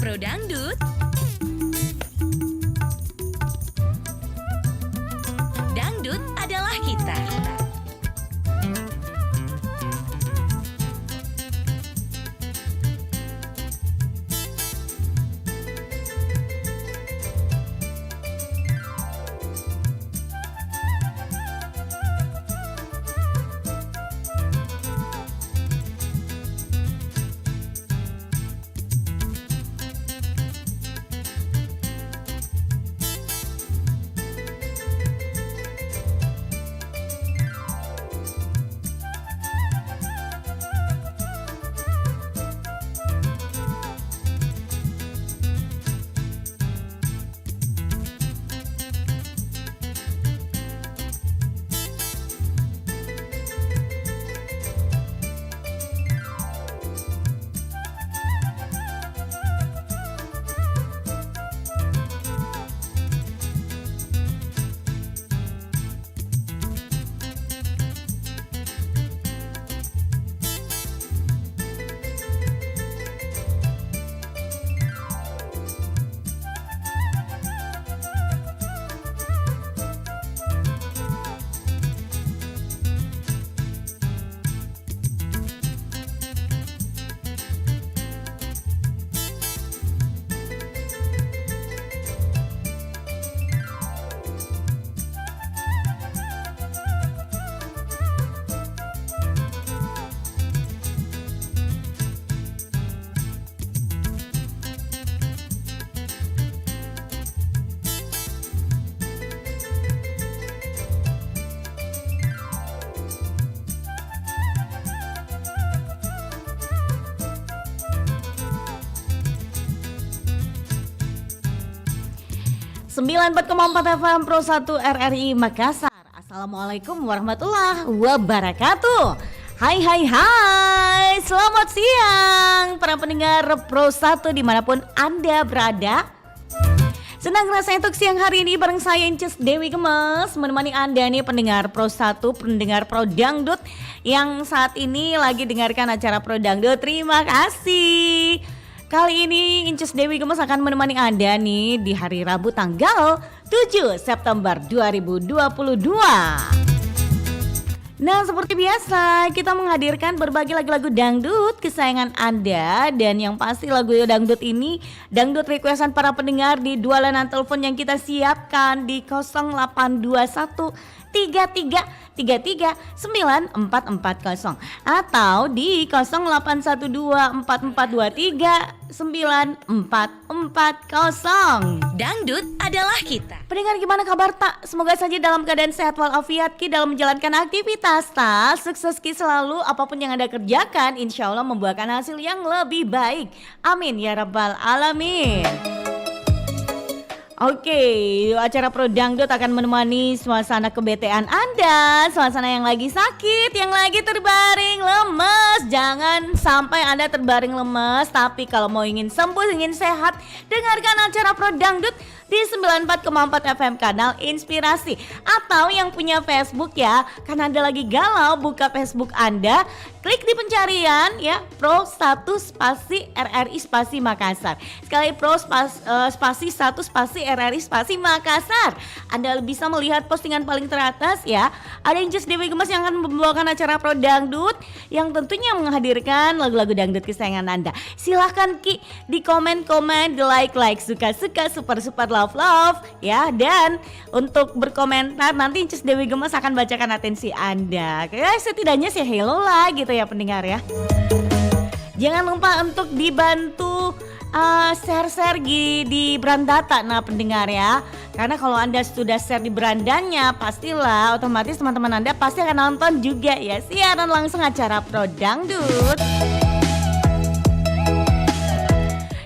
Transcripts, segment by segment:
Pro Dangdut, dangdut adalah kita. Sembilan 94,4 FM Pro 1 RRI Makassar. Assalamualaikum warahmatullahi wabarakatuh. Hai, selamat siang para pendengar Pro 1 dimanapun Anda berada. Senang rasanya untuk siang hari ini bareng saya Inces Dewi Gemes menemani Anda nih pendengar Pro 1, pendengar Pro Dangdut yang saat ini lagi dengarkan acara Pro Dangdut. Terima kasih. Kali ini Inces Dewi Gemes akan menemani Anda nih di hari Rabu tanggal 7 September 2022. Nah, seperti biasa kita menghadirkan berbagai lagu-lagu dangdut kesayangan Anda. Dan yang pasti lagu dangdut ini dangdut requestan para pendengar di dua layanan telepon yang kita siapkan di 0821 94440 atau di 081244239440. Dangdut adalah kita. Pendengar gimana kabar tak? Semoga saja dalam keadaan sehat walafiat Ki dalam menjalankan aktivitas tak. Sukses Ki selalu apapun yang Anda kerjakan, insya Allah membuahkan hasil yang lebih baik. Amin ya rabbal alamin. Oke, acara Pro Dangdut akan menemani suasana kebetean Anda, suasana yang lagi sakit, yang lagi terbaring lemes. Jangan sampai Anda terbaring lemes, tapi kalau mau ingin sembuh, ingin sehat, dengarkan acara Pro Dangdut di 94,4 FM kanal Inspirasi. Atau yang punya Facebook ya, karena Anda lagi galau, buka Facebook Anda, klik di pencarian ya Pro 1 spasi RRI spasi Makassar. Sekali Pro spasi 1 spasi RRI spasi Makassar. Anda bisa melihat postingan paling teratas ya. Ada Inces Dewi Gemes yang akan membawakan acara Pro Dangdut yang tentunya menghadirkan lagu-lagu dangdut kesayangan Anda. Silahkan Ki di komen-komen, di like, suka-suka, super love ya. Dan untuk berkomentar nanti Inces Dewi Gemes akan bacakan atensi Anda. Setidaknya sih hello lah gitu ya pendengar ya. Jangan lupa untuk dibantu share di berandata nah pendengar ya. Karena kalau Anda sudah share di berandanya, pastilah otomatis teman-teman Anda pasti akan nonton juga ya siaran langsung acara Pro Dangdut.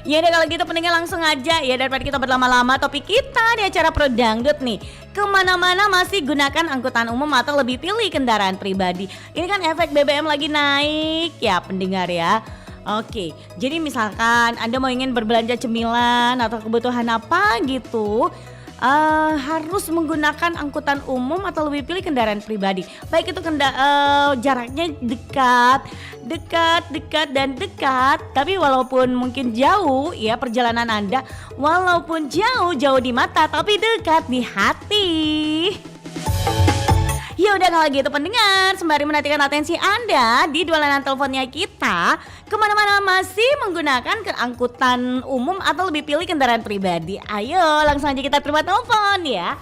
Ya udah kalau gitu pendengar langsung aja ya, daripada kita berlama-lama, topik kita di acara Pro Dangdut nih. Kemana-mana masih gunakan angkutan umum atau lebih pilih kendaraan pribadi. Ini kan efek BBM lagi naik ya pendengar ya. Oke, jadi misalkan Anda mau ingin berbelanja cemilan atau kebutuhan apa gitu, harus menggunakan angkutan umum atau lebih pilih kendaraan pribadi. Baik itu jaraknya dekat dan dekat, tapi walaupun mungkin jauh ya perjalanan Anda, walaupun jauh di mata tapi dekat di hati. Ya udah kalau gitu pendengar, sembari menantikan atensi Anda di dua layanan teleponnya kita, kemana-mana masih menggunakan angkutan umum atau lebih pilih kendaraan pribadi. Ayo langsung aja kita terima telepon ya.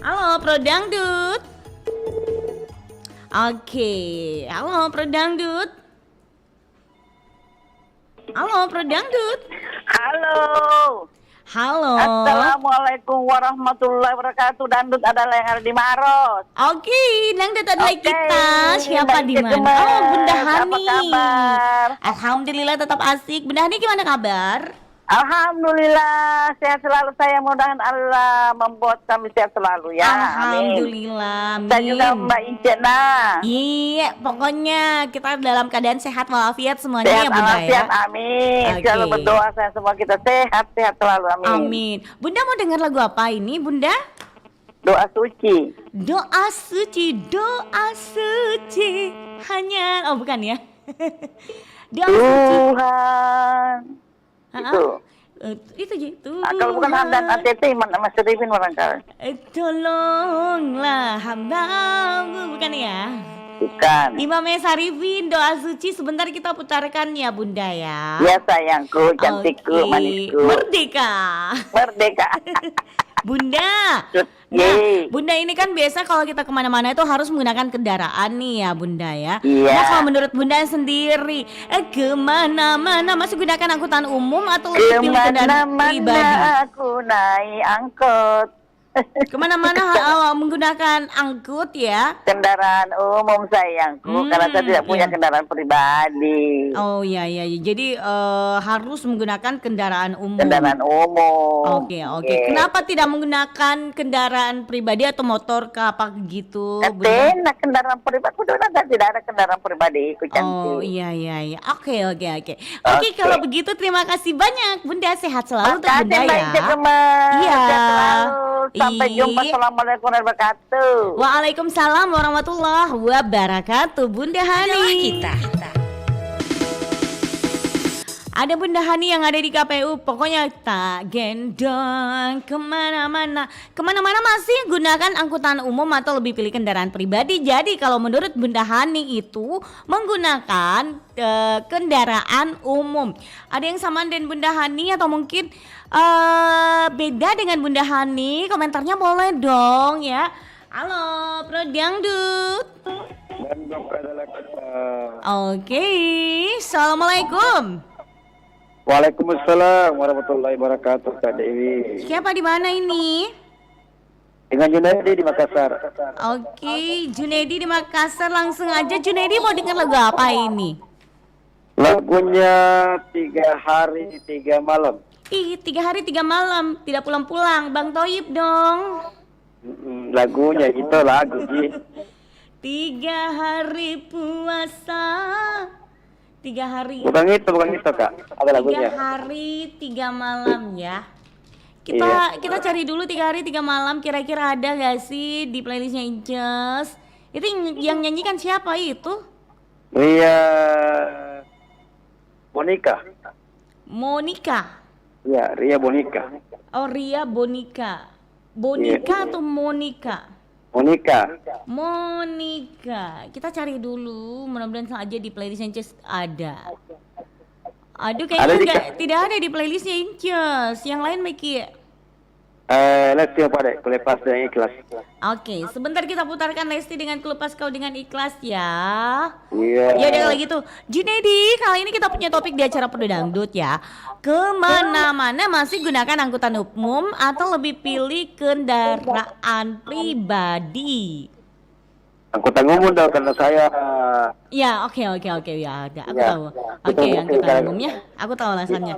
Halo Pro Dangdut. Oke, halo Pro Dangdut. Halo Pro Dangdut. Halo. Halo. Assalamualaikum warahmatullahi wabarakatuh. Dangdut adalah yang ada di Maros. Oke, Dangdut adalah Oke, kita. Siapa di mana? Gemes. Oh, Bunda Apa Hani. kabar? Alhamdulillah tetap asik. Bunda Hani gimana kabar? Alhamdulillah sehat selalu saya. Mudah-mudahan Allah membuat kami sehat selalu ya. Alhamdulillah. Amin. Dan juga Mbak Incena. Iya, pokoknya kita dalam keadaan sehat walafiat semuanya Sehat ya Bunda walafiat, ya. amin. Oke. Selalu berdoa saya semua kita sehat selalu, amin. Amin. Bunda mau dengar lagu apa ini, Bunda? Doa suci. Doa suci hanya bukan ya. Doa suci. Tuhan. Itu. Itu. Kalau bukan Hamdan ATT Mas Rifin barangkali. Tolonglah hambamu, bukan ya? Bukan. Imam Sarifin doa suci sebentar kita putarkan ya Bunda ya. Ya sayangku, cantikku, Oke. manisku. Merdeka. Merdeka. Bunda. Nah, Yeay. Bunda ini kan biasa kalau kita kemana-mana itu harus menggunakan kendaraan nih ya Bunda ya. Iya. Nah kalau menurut Bunda sendiri kemana-mana masih gunakan angkutan umum atau lebih pilih kendaraan pribadi? Kemana-mana aku naik angkot. Kemana-mana menggunakan angkut ya. Kendaraan umum sayangku, karena saya tidak punya iya. kendaraan pribadi. Oh iya. Jadi harus menggunakan kendaraan umum. Kendaraan umum. Oke. Kenapa tidak menggunakan kendaraan pribadi atau motor ke apa gitu? Bunda? Enak kendaraan pribadi. Saya tidak ada kendaraan pribadi, aku cantik. Oh iya. Oke. Kalau begitu terima kasih banyak Bunda, sehat selalu untuk Bunda Makasih Mbak ya. Gemes. Iya. Sehat selalu. Sampai jumpa. Assalamualaikum warahmatullahi wabarakatuh. Waalaikumsalam warahmatullahi wabarakatuh. Bunda Adalah Hani. kita. Ada Bunda Hani yang ada di KPU. Pokoknya tak gendong kemana-mana masih gunakan angkutan umum atau lebih pilih kendaraan pribadi. Jadi kalau menurut Bunda Hani itu menggunakan kendaraan umum. Ada yang sama dengan Bunda Hani atau mungkin beda dengan Bunda Hani? Komentarnya boleh dong ya. Halo Pro Dangdut. Oke, Assalamualaikum. Waalaikumsalam warahmatullahi wabarakatuh, Kak Dewi. Siapa di mana ini? Dengan Junaidi di Makassar. Oke, Junaidi di Makassar. Langsung aja Junaidi mau dengar lagu apa ini? Lagunya 3 hari 3 malam. 3 hari 3 malam, tidak pulang-pulang. Bang Toyib dong. Lagunya itu lagu Ji. 3 hari puasa. 3 hari. Bukan itu Kak. Ada 3 lagunya. hari 3 malam ya. Kita cari dulu 3 hari 3 malam, kira-kira ada gak sih di playlistnya Inces? Itu yang nyanyikan siapa itu? Ria Bonika. Monica. Ya, Ria Bonika. Oh, Ria Bonika. Bonika atau Monica? Monica. Kita cari dulu, mudah-mudahan saja di playlistnya Inces ada. Aduh, kayaknya tidak ada di playlistnya Inces. Yang lain Miki. Lesti pada Kulepas dengan Ikhlas. Oke, sebentar kita putarkan Lesti dengan Kulepas Kau dengan Ikhlas ya. Iya. Ya udah kalau gitu, Junaidi, kali ini kita punya topik di acara Pedo Dangdut ya. Kemana-mana masih gunakan angkutan umum atau lebih pilih kendaraan pribadi? Angkutan umum dong karena saya. Ya, oke ya, ada. Aku tahu. Oke, angkutan umumnya, aku tahu alasannya.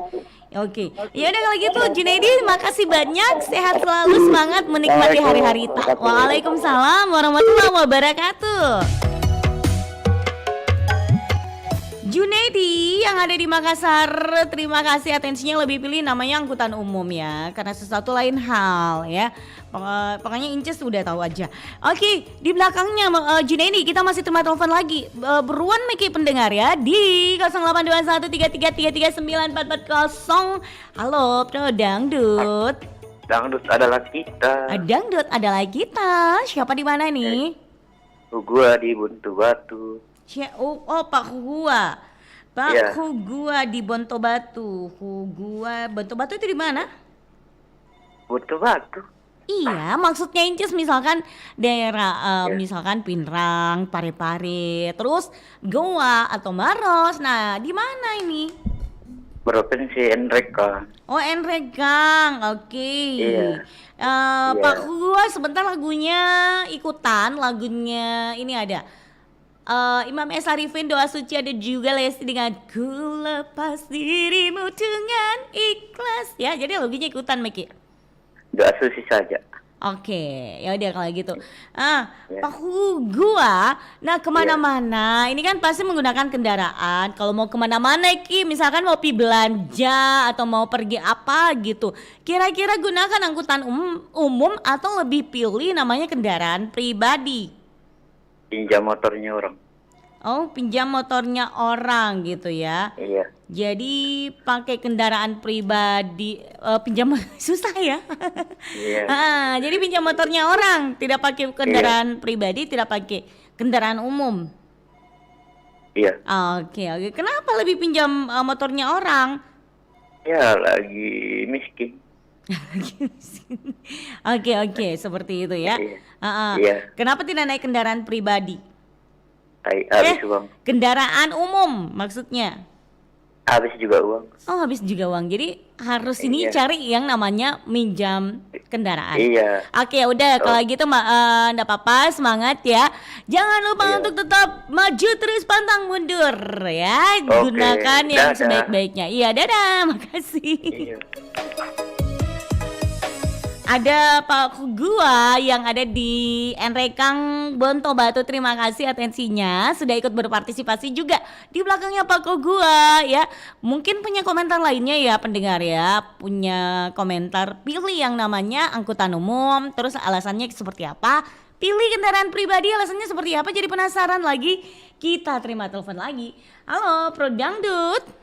Oke, ya udah kalau gitu Junaidi, makasih banyak, sehat selalu, semangat menikmati hari-hari kita. Waalaikumsalam warahmatullahi wabarakatuh. Junaidi yang ada di Makassar, terima kasih atensinya, lebih pilih namanya angkutan umum ya, karena sesuatu lain hal ya. Pokoknya Inces udah tahu aja. Oke, di belakangnya Junaidi kita masih terima telepon lagi. Beruan Miki pendengar ya di 082133339440. Halo, Pro Dangdut. Dangdut adalah kita. Dangdut adalah kita. Siapa di mana nih? Gua di Buntu Batu. Pak Hugua. Pak Iya. Hugua di Bonto Batu. Hugua Bonto Batu itu di mana? Buntu Batu. Iya, maksudnya Inces misalkan daerah misalkan Pinrang, Parepare, terus Goa atau Maros. Nah, di mana ini? Provinsi Enreka. Oh, Enregang. Oke. Iya. Pak Hugua sebentar lagunya ikutan, lagunya ini ada Imam S. Arifin, Doa Suci, ada juga Lesti dengan Ku Lepas Dirimu Dengan Ikhlas. Ya, jadi lagunya ikutan Meki. Doa suci saja. Oke, ya udah kalau gitu. Pak Hugua, nah kemana-mana, ini kan pasti menggunakan kendaraan. Kalau mau kemana-mana Ki, misalkan mau pergi belanja atau mau pergi apa gitu, kira-kira gunakan angkutan umum atau lebih pilih namanya kendaraan pribadi? Pinjam motornya orang. Oh, pinjam motornya orang gitu ya. Iya. Jadi pakai kendaraan pribadi, pinjam susah ya. Iya. Jadi pinjam motornya orang, tidak pakai kendaraan pribadi, tidak pakai kendaraan umum. Iya. Oke. Kenapa lebih pinjam motornya orang? Ya lagi miskin. Oke, seperti itu ya. Iya. Kenapa tidak naik kendaraan pribadi? Habis uang. Kendaraan umum maksudnya. Habis juga uang. Oh, habis juga uang. Jadi harus ini Iya. cari yang namanya minjam kendaraan. Iya. Oke, udah kalau gitu enggak apa-apa, semangat ya. Jangan lupa Iya. untuk tetap maju terus pantang mundur ya. Oke, Gunakan yang dadah. sebaik-baiknya. Iya, dadah. Makasih. Iya. Ada Pak Gua yang ada di Enrekang Bonto Batu. Terima kasih atensinya sudah ikut berpartisipasi juga. Di belakangnya Pak Gua ya. Mungkin punya komentar lainnya ya pendengar ya. Punya komentar pilih yang namanya angkutan umum. Terus alasannya seperti apa? Pilih kendaraan pribadi alasannya seperti apa? Jadi penasaran lagi. Kita terima telepon lagi. Halo Pro Dangdut.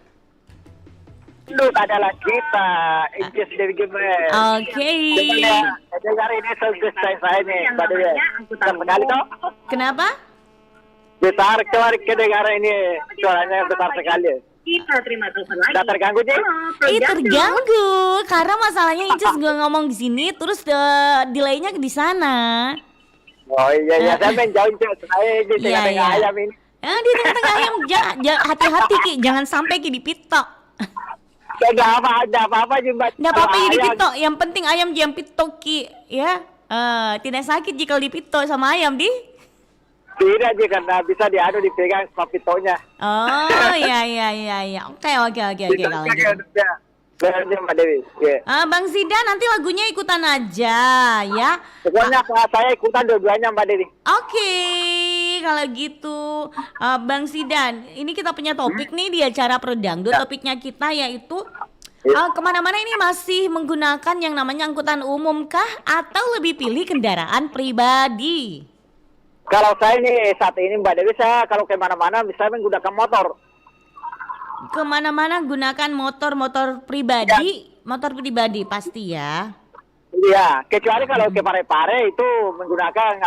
Dangdut adalah kita. Inces dari Gemes. Oke. Dengar ini selesai saya nih. Tadi ya. Sekali toh. Kenapa? Besar kemarin kedengaran ini suaranya besar sekali. Kita terima telepon lagi. Tidak terganggu sih? Terganggu karena masalahnya Inces gue ngomong di sini terus delaynya di sana. Oh iya, saya menjauhin saya di Iya, tengah-tengah iya. ayam ini. Di tengah-tengah ayam hati-hati Ki, jangan sampai Ki dipitok. Tidak apa-apa Jumbat. Nggak apa-apa ya dipitok, yang penting ayam jangan pitok Ki ya. Tidak sakit jika dipitok sama ayam di. Tidak sih karena bisa diadu dipegang sama pitonya. Oh iya. Oke kalau gitu. Benar Mbak Dewi. Yeah. Bang Zidan nanti lagunya ikutan aja ya. Pokoknya saya ikutan dua-duanya Mbak Dewi. Oke, kalau gitu Bang Zidan, ini kita punya topik nih di acara Pro Dangdut. Topiknya kita yaitu kemana-mana ini masih menggunakan yang namanya angkutan umum kah atau lebih pilih kendaraan pribadi? Kalau saya nih saat ini Mbak Dewi, saya kalau kemana-mana bisa menggunakan motor. Kemana-mana gunakan motor pribadi, motor pribadi pasti ya. Iya, kecuali kalau ke Parepare itu menggunakan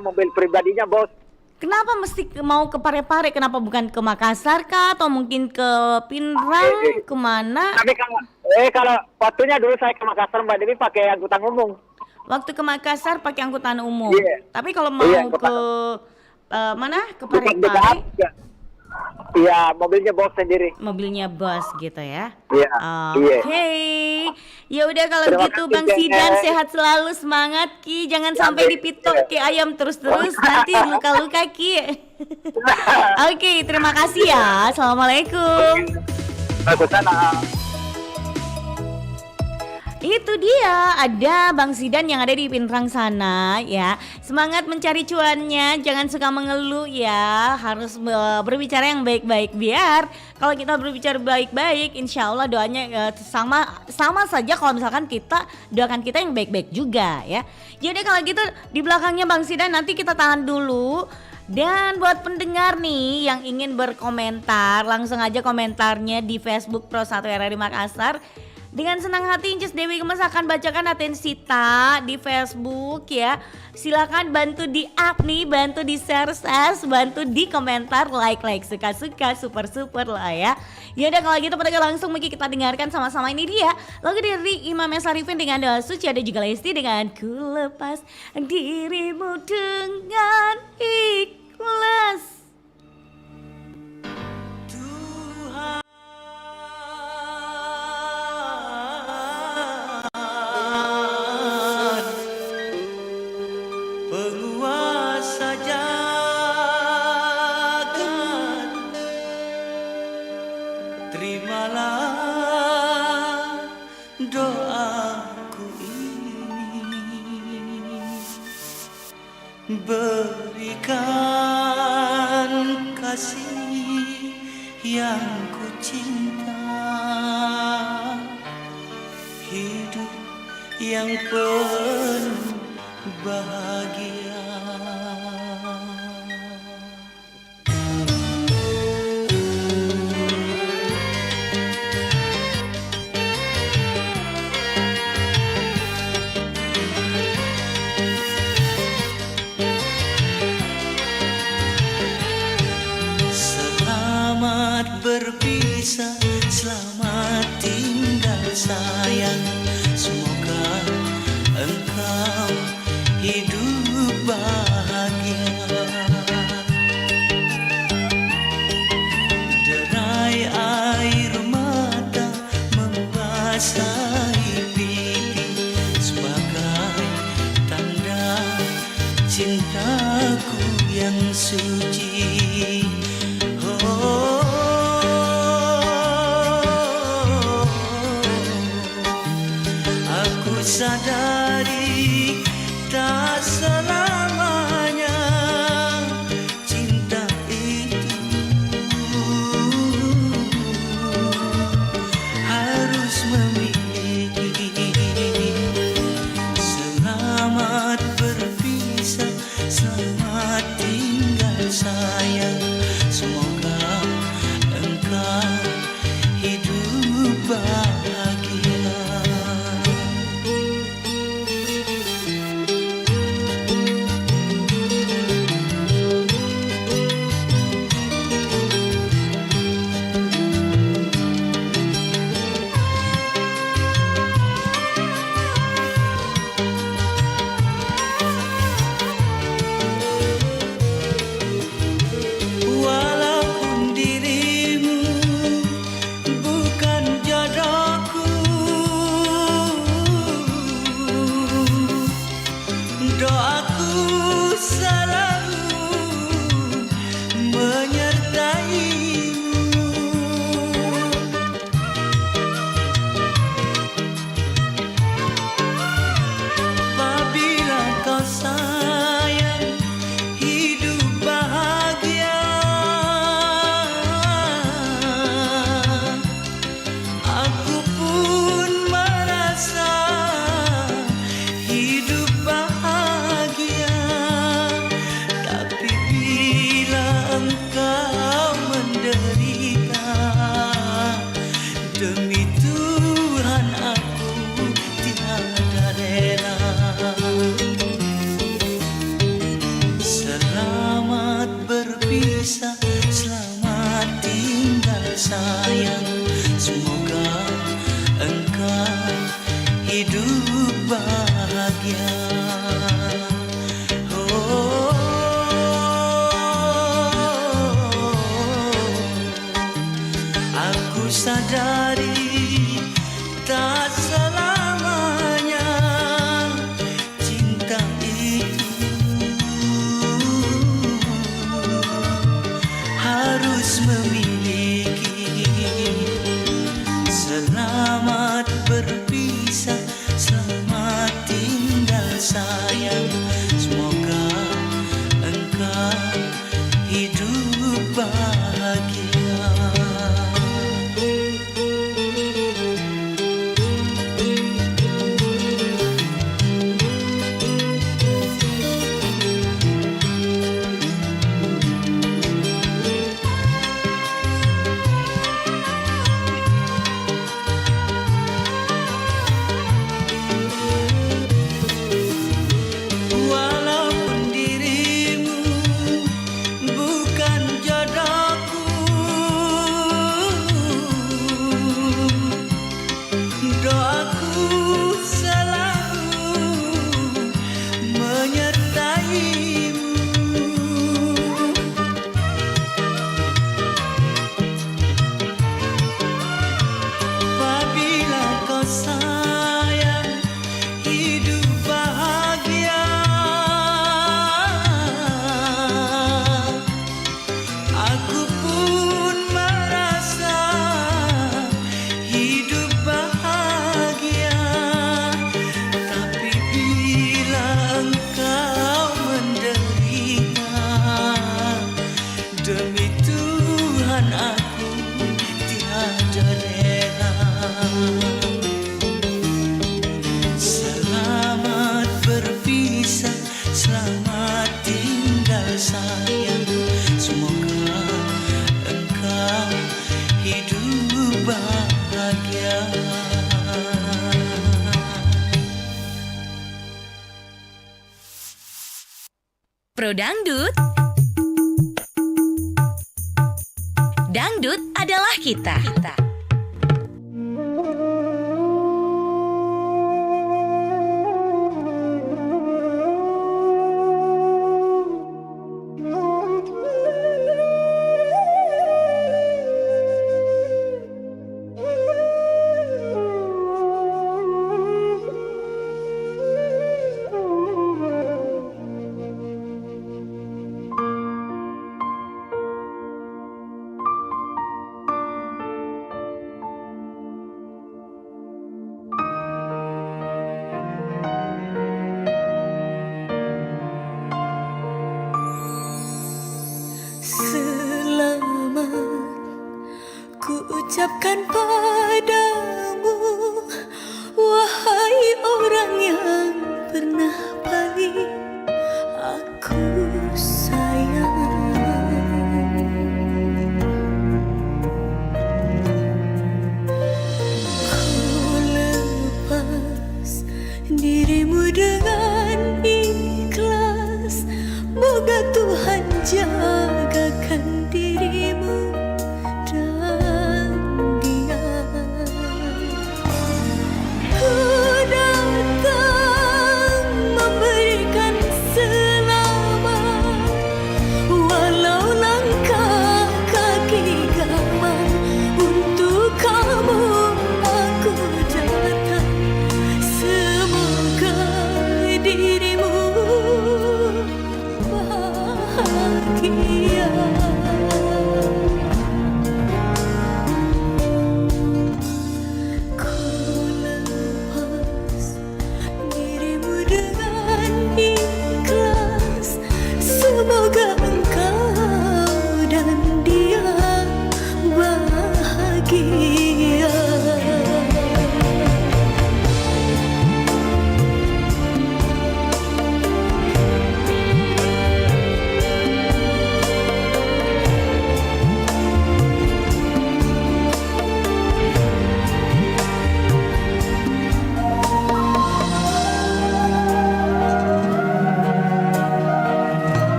mobil pribadinya bos. Kenapa mesti mau ke Parepare? Kenapa bukan ke Makassar kah? Atau mungkin ke Pinrang? Kemana? Tapi kalau waktunya dulu saya ke Makassar Mbak Dewi pakai angkutan umum. Waktu ke Makassar pakai angkutan umum. Iya. Tapi kalau mau Iya, ke mana? Ke Dekat. Parepare, Iya, mobilnya bos sendiri. mobilnya bos gitu ya. Iya. Oke. Ya udah kalau Terima gitu kasih, Bang Zidan Jen. sehat selalu, semangat Ki. Jangan sampai dipitok Ki ayam terus-terus nanti luka-luka Ki. Oke, terima kasih ya. Assalamualaikum. Bagusana. itu dia, ada Bang Zidan yang ada di Pinrang sana ya. Semangat mencari cuannya, jangan suka mengeluh ya. Harus berbicara yang baik-baik, biar kalau kita berbicara baik-baik, insya Allah doanya sama saja kalau misalkan kita doakan kita yang baik-baik juga ya. Jadi kalau gitu di belakangnya Bang Zidan nanti kita tahan dulu. Dan buat pendengar nih yang ingin berkomentar, langsung aja komentarnya di Facebook Pro 1 RRI Makassar. Dengan senang hati Inces Dewi Gemes akan bacakan Atensita di Facebook ya. Silakan bantu di up nih, bantu di share, bantu di komentar, like suka-suka, super lah ya. Yaudah kalau gitu pada langsung mungkin kita dengarkan sama-sama, ini dia lagu dari Imam Sarifin dengan Doa Suci, ada juga Lesti dengan Ku Lepas Dirimu Dengan Ikhlas. Penguasa jagat, terimalah doaku ini, berikan kasih yang ku cinta, hidup yang penuh bahagia. Selamat berpisah, selamat tinggal sayang. Semoga engkau hidup bahagia. Derai air mata membasahi pipi sebagai tanda cintaku yang suci. Oh, aku sadari tak selamanya cinta itu harus memiliki. Selamat berpisah, selamat tinggal sayang. Semoga engkau hidup bahagia. Walaupun dirimu bukan jodohku, doaku selalu menyertaimu. Apabila kau sayang hidup bahagia, aku pun merasa hidup bahagia. Tapi bila engkau menderita, demi Tuhan aku tiada rela. Selamat berpisah, selamat tinggal sayang. Semoga engkau hidup bahagia. Oh, aku sadari tak selamanya cinta itu harus memiliki. Selamat berpisah, sayang. Semoga engkau hidup bahagia. Walaupun dirimu bukan jodohku, doaku selalu menyertaimu. Apabila kau sayang hidup bahagia, aku pun merasa hidup bahagia. Tapi bila engkau menderita, demi Tuhan aku tiada rela. Selamat berpisah, selamat tinggal sayang. Semoga engkau hidup bahagia. Pro Dangdut. Dangdut adalah kita.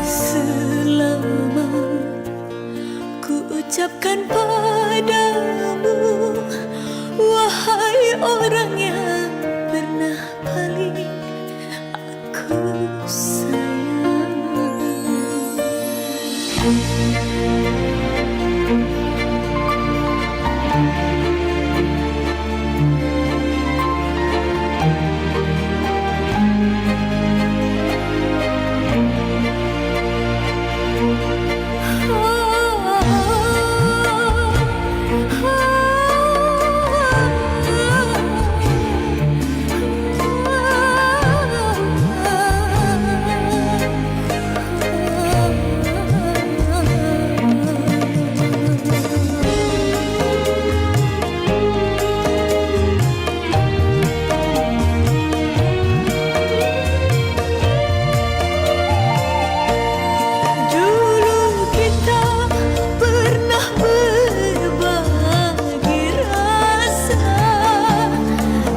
Selamat ku ucapkan padamu, wahai orang yang pernah paling aku sayang. Dulu kita pernah berbagi rasa,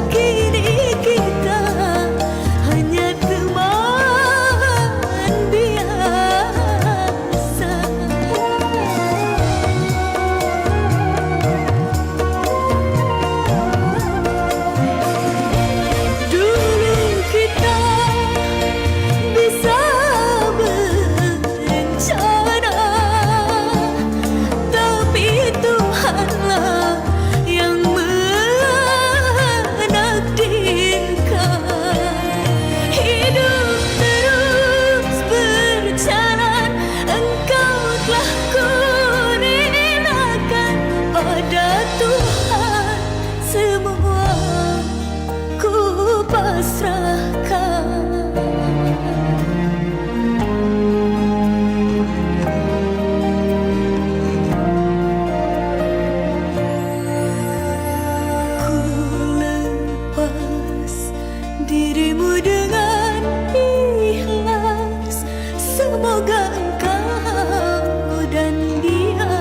kini kita hanya teman biasa. Dulu kita bisa berencana, tapi Tuhanlah yang menakdirkan. Hidup terus berjalan, Engkau telah kurinakan, pada Tuhan semua ku pasrahkan. Ku lepas dirimu dengan ikhlas, semoga engkau dan dia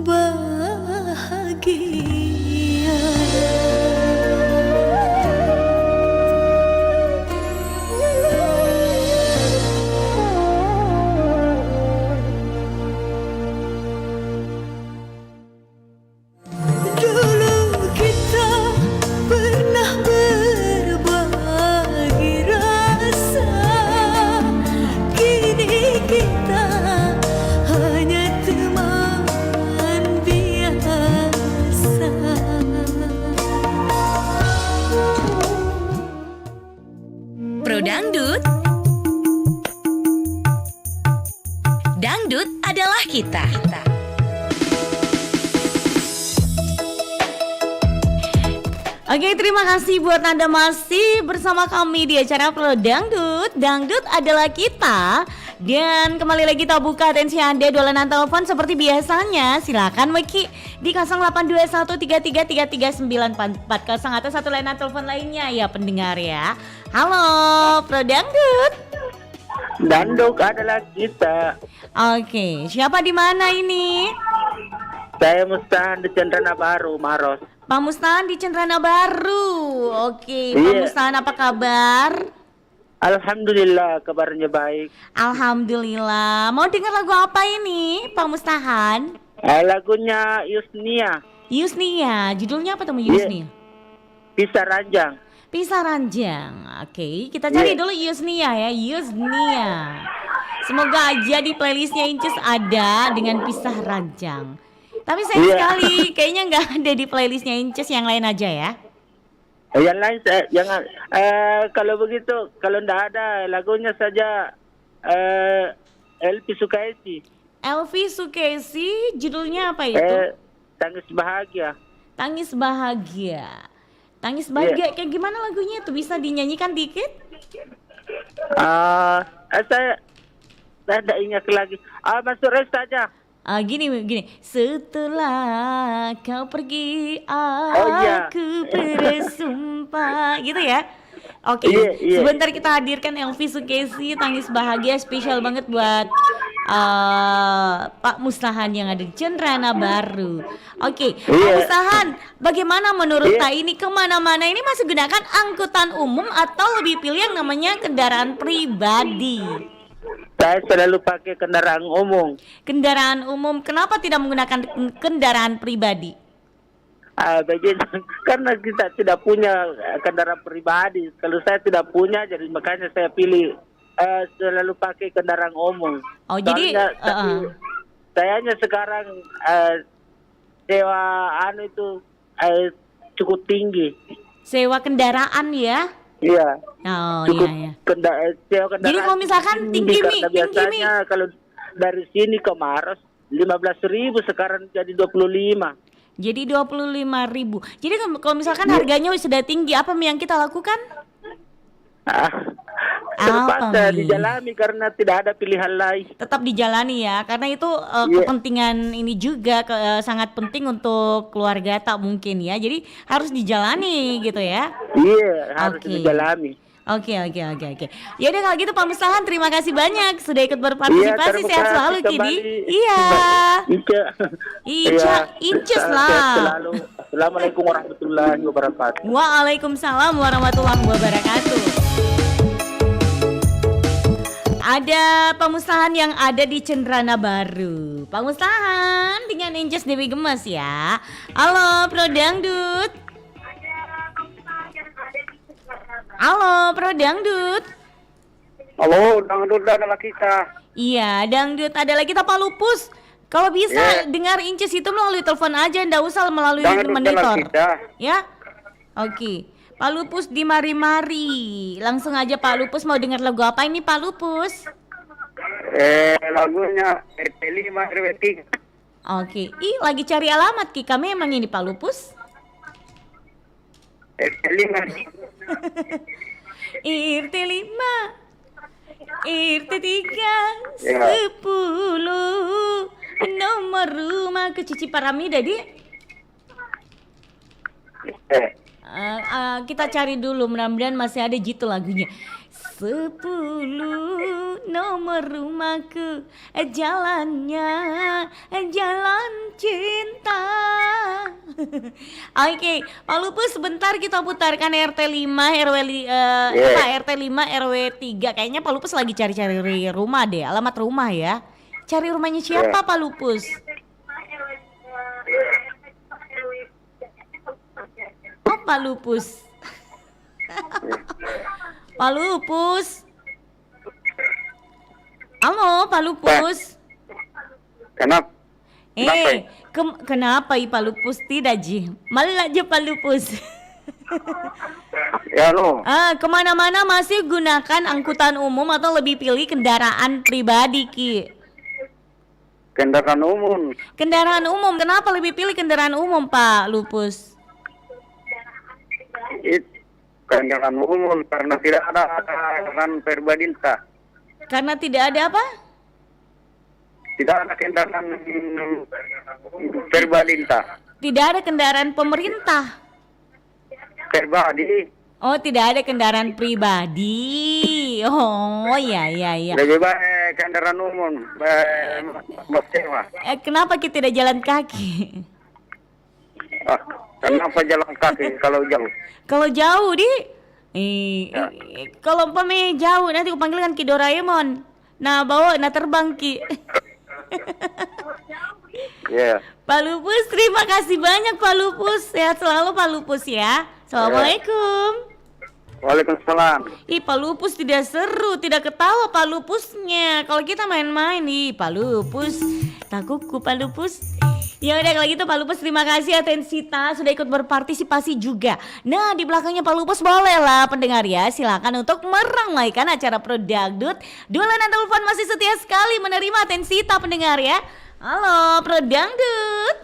bahagia. Dulu kita pernah berbagi rasa, kini kita hanya teman biasa. Pro Dangdut. Dangdut adalah kita. Oke, terima kasih buat Anda masih bersama kami di acara Pro Dangdut. Dangdut adalah kita. Dan kembali lagi kita buka atensi Anda dolanan telepon seperti biasanya. Silakan Weki di 082133339440 atau satu layanan telepon lainnya ya pendengar ya. Halo Pro Dangdut. Danduk adalah kita. Oke, siapa di mana ini? Saya Mustahan di Cendana Baru, Maros. Pak Mustahan di Cendana Baru. Oke, Pak Iya. Mustahan apa kabar? Alhamdulillah kabarnya baik. Alhamdulillah. Mau dengar lagu apa ini, Pak Mustahan? Lagunya Yusnia, Yusnia. Judulnya apa teman Iya. Yusnia? Pisah Ranjang. Pisah Ranjang. Oke, kita cari Iya. dulu Yusnia ya. Yusnia. Semoga aja di playlistnya Inces ada dengan Pisah Ranjang. Tapi sayang Iya. sekali, kayaknya nggak ada di playlistnya Inces, yang lain aja ya. Yang lain jangan. Kalau begitu, kalau ndak ada lagunya saja. Elvi Sukaisi. Elvi Sukesi, judulnya apa itu? Tangis Bahagia. Tangis Bahagia. Tangis Bahagia, kayak gimana lagunya tuh? Bisa dinyanyikan dikit? Saya tidak ingat lagi. Masuk res saja. Gini. Setelah kau pergi, iya. aku bersumpah, gitu ya. Oke, Iya. sebentar kita hadirkan Elvi Sukesi, Tangis Bahagia, spesial banget buat Pak Mustahan yang ada di Cendana Baru. Oke, Pak Iya. Mustahan, bagaimana menurut Kak ini kemana-mana ini masih gunakan angkutan umum atau lebih pilih yang namanya kendaraan pribadi? Saya selalu pakai kendaraan umum. Kendaraan umum, kenapa tidak menggunakan kendaraan pribadi? Begini, karena kita tidak punya kendaraan pribadi. Kalau saya tidak punya, jadi makanya saya pilih selalu pakai kendaraan umum. Oh, jadi saya hanya sekarang sewa itu cukup tinggi. sewa kendaraan ya? Iya. Oh Cukup iya. sewa kendaraan. Jadi kalau misalkan tinggi Mi, karena biasanya kalau dari sini ke Maros 15.000, sekarang jadi 25. Jadi 25.000. Jadi kalau misalkan harganya sudah tinggi, apa Mi yang kita lakukan? Terpaksa Mi? dijalani karena tidak ada pilihan lain. Tetap dijalani ya, karena itu kepentingan ini juga sangat penting untuk keluarga tak mungkin ya. Jadi harus dijalani gitu ya. Iya, harus Oke. dijalani. Oke. Ya udah kalau gitu Pak Mustahan, terima kasih banyak sudah ikut berpartisipasi. terima Sehat kasih selalu Kidi. kembali. Iya. Ica. Inces Sehat lah. selalu. Assalamualaikum warahmatullahi wabarakatuh. Waalaikumsalam warahmatullahi wabarakatuh. Ada Pak Mustahan yang ada di Cendana Baru. Pak Mustahan dengan Inces Dewi Gemas ya. Halo Pro Dangdut. Halo Pro Dangdut. Halo, dangdut adalah kita. Iya, Dangdut ada lagi Pak Lupus. Kalau bisa dengar Inces itu melalui telepon aja, ndak usah melalui monitor. Ya. Oke. Pak Lupus di Mari-Mari. Langsung aja Pak Lupus mau dengar lagu apa ini Pak Lupus? Lagunya RT5 RW3. Oke. Lagi cari alamat Ki. Kami emang ini Pak Lupus. RT5. RT5 RT3 Ya. 10 nomor rumah ke Cici Paramida di. Kita cari dulu, mudah-mudahan masih ada gitu lagunya. 10 nomor rumahku, jalannya jalan cinta. Oke, Pak Lupus sebentar kita putarkan RT5 RT5 RW3. Kayaknya Pak Lupus lagi cari-cari rumah deh, alamat rumah ya. Cari rumahnya siapa Pak Lupus? Oh, Pak Lupus. Pak Lupus. Halo, Pak Lupus. Kenapa? Kenapa Pak Lupus tidak Ji? Malah aja Pak Lupus. Ya lo. Kemana-mana masih gunakan angkutan umum atau lebih pilih kendaraan pribadi Ki? Kendaraan umum. Kendaraan umum, kenapa lebih pilih kendaraan umum Pak Lupus? Kendaraan umum karena tidak ada kendaraan pribadi. Karena tidak ada apa? Tidak ada kendaraan pribadi. Tidak ada kendaraan pemerintah. Pribadi. Oh, tidak ada kendaraan pribadi. Oh, ya. Lebih baik kendaraan umum. Sewa. Kenapa kita tidak jalan kaki? Kenapa jalan kaki kalau jauh? Kalau jauh kalau umpamanya jauh nanti aku panggilkan Ki Doraemon. Nah, bawa terbang Ki. Iya. Pak Lupus, terima kasih banyak Pak Lupus. Sehat selalu Pak Lupus ya. Assalamualaikum. Waalaikumsalam. Pak Lupus tidak seru, tidak ketawa Pak Lupusnya. Kalau kita main-main Pak Lupus, takutku Pak Lupus. Ya udah kalau gitu Pak Lupus, terima kasih Atensita sudah ikut berpartisipasi juga. Nah, di belakangnya Pak Lupus bolehlah pendengar ya, silakan untuk meramaikan acara Pro Dangdut. Dolanan telepon masih setia sekali menerima Atensita pendengar ya. Halo Pro Dangdut.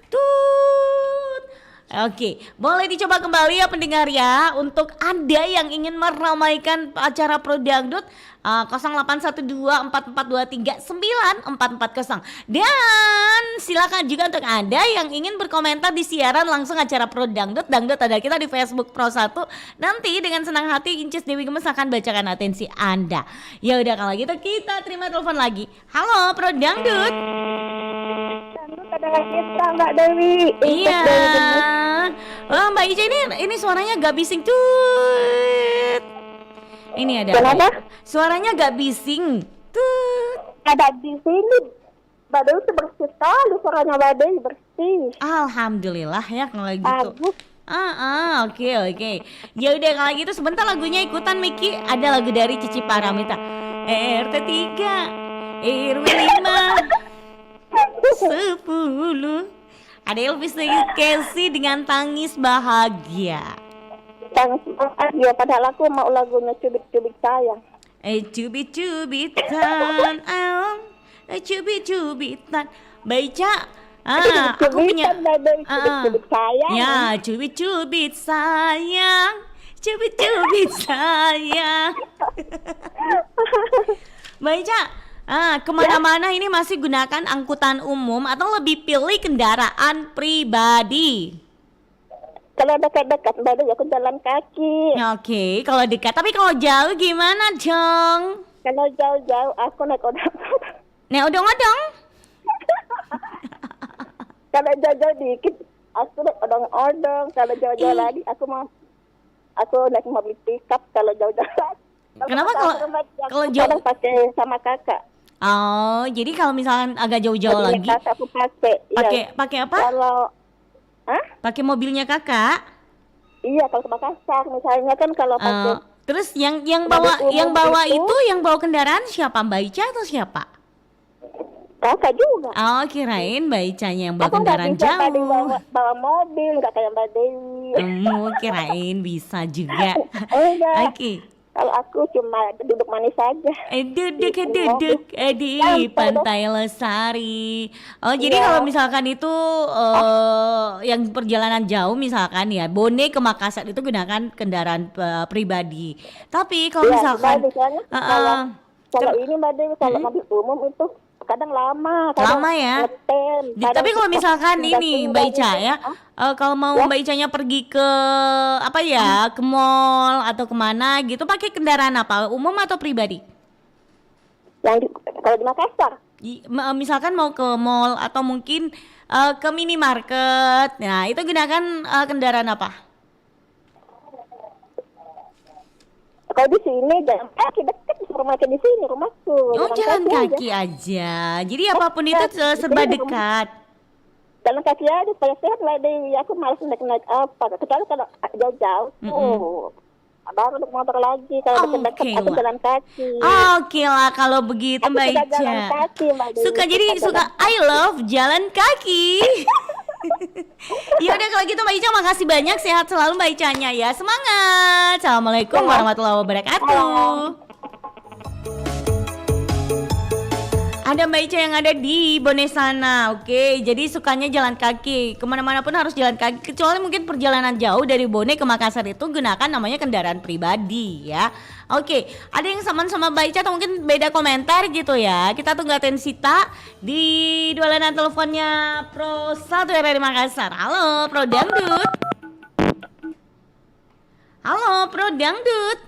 Tut. Oke, boleh dicoba kembali ya pendengar ya. Untuk Anda yang ingin meramaikan acara Pro Dangdut, 081244239440. Dan silakan juga untuk Anda yang ingin berkomentar di siaran langsung acara Pro Dangdut. Dangdut ada kita di Facebook Pro 1. Nanti dengan senang hati Inces Dewi Gemes akan bacakan atensi Anda. Ya udah kalau gitu kita terima telepon lagi. Halo Pro Dangdut. Dangdut adalah kita Mbak Dewi. Iya. Oh, Mbak Ica ini suaranya gak bising tut. Ini ada. Kenapa? Suaranya gak bising tut. Ada di sini. Mbak Dewi itu bersih sekali suaranya Mbak Dewi bersih. Alhamdulillah ya kalau gitu. Bagus. Oke. Ya udah kalau gitu sebentar lagunya ikutan Miki. Ada lagu dari Cici Paramita. RT 3 RW 5 10. Ada Elvis Casey dengan Tangis Bahagia. Tangis bahagia padahal aku mau lagunya cubit-cubit sayang. Cubit-cubitan cubit-cubitan Baca. Aku punya Cubit-cubit sayang. ya, cubit-cubit sayang, cubit-cubit sayang. Baca. Kemana-mana ini masih gunakan angkutan umum atau lebih pilih kendaraan pribadi? Kalau dekat-dekat Mbak Dewi aku jalan kaki. Oke, kalau dekat. Tapi kalau jauh gimana, Jong? Kalau jauh-jauh aku naik odong. Nek odong-odong. Kalau jauh-jauh dikit aku naik odong-odong. Kalau jauh-jauh lagi aku naik mobil pickup kalau jauh-jauh lagi. Kenapa kalau jauh? Kadang pakai sama kakak. Oh, jadi kalau misalkan agak jauh-jauh Mobilnya lagi, kakak aku pakai. pakai apa? Kalau Pakai mobilnya kakak. iya kalau ke Makassar misalnya kan kalau pakai Terus yang Mobil umum yang bawa kendaraan siapa, Mbak Ica atau siapa? kakak juga. Oh, kirain Mbak Icanya yang bawa Aku nggak kendaraan bisa tadi jauh. bawa mobil nggak kayak Mbak Dewi. Kirain bisa juga. Enggak. Oke. Kalau aku cuma duduk manis saja. Duduk di Pantai Lestari. Oh, jadi Iya. kalau misalkan itu yang perjalanan jauh misalkan ya, Bone ke Makassar itu gunakan kendaraan pribadi. Tapi kalau misalkan misalnya kalau ini Mbak Dewi kalau mobil umum itu kadang lama ya. ngetem, Tapi kalau misalkan nggak ini tinggal Mbak Ica gitu. ya, kalau mau Mbak Icanya pergi ke apa ya, ke mall atau kemana gitu, pakai kendaraan apa, umum atau pribadi? Kalau di Makassar Misalkan mau ke mall atau mungkin ke minimarket, nah itu gunakan kendaraan apa? kalau di sini jalan kaki dekat rumahnya di sini rumahku. Oh, jalan kaki aja. Jadi apapun itu serba dekat. Jalan kaki aja supaya sehat lah Dewi. Aku malas naik apa. Kecuali kalau jauh-jauh. Baru naik motor lagi. Kalau dekat-dekat aku jalan kaki. Oke lah kalau begitu Aku Mbak suka Ica. jalan kaki, Mbak Dewi. Suka I love jalan kaki. Ya udah kalau gitu Mbak Ica makasih banyak, sehat selalu Mbak Icanya ya. Semangat. Assalamualaikum warahmatullahi wabarakatuh. Ada Mbak Ica yang ada di Bone sana. Oke, jadi sukanya jalan kaki. Kemana-mana pun harus jalan kaki. Kecuali mungkin perjalanan jauh dari Bone ke Makassar itu gunakan namanya kendaraan pribadi ya. Oke, ada yang sama Mbak Ica atau mungkin beda komentar gitu ya. Kita tunggu Atensita di dua layanan teleponnya Pro 1 RRI Makassar. Halo Pro Dangdut. Halo Pro Dangdut.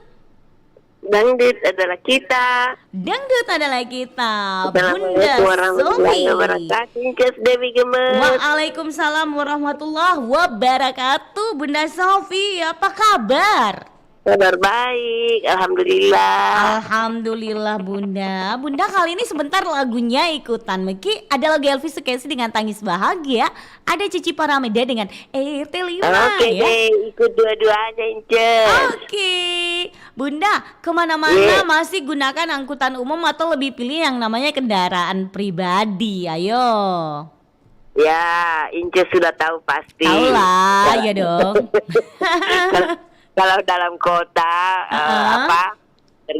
Dangdut adalah kita. Dangdut adalah kita. Assalamualaikum Bunda warahmatullahi Sofi. wabarakatuh. Inces Dewi Gemes. Waalaikumsalam warahmatullahi wabarakatuh. Bunda Sofi, apa kabar? Kabar baik, alhamdulillah. Alhamdulillah Bunda. Bunda kali ini sebentar lagunya ikutan Meki. Ada lagu Elvis Casey dengan Tangis Bahagia. Ada Cici Paramida dengan RT 5 Oke ya. deh, ikut dua-duanya Inces. Oke. Bunda, kemana-mana masih gunakan angkutan umum atau lebih pilih yang namanya kendaraan pribadi? Ayo. Ya, Inces sudah tahu pasti. Tahu lah, ya dong. Kalau dalam kota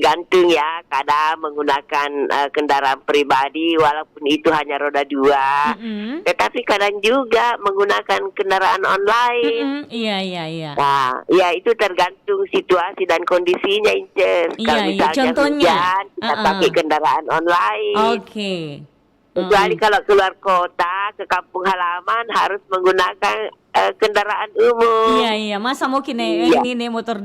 tergantung ya. Kadang menggunakan kendaraan pribadi walaupun itu hanya roda 2. Tetapi kadang juga menggunakan kendaraan online. Iya. Nah, ya itu tergantung situasi dan kondisinya, Inces. Kalau Iya, misalnya contohnya. hujan, kita pakai kendaraan online. Oke. Kecuali kalau keluar kota ke kampung halaman harus menggunakan kendaraan umum. Iya, masa mungkin Iya. ini motor.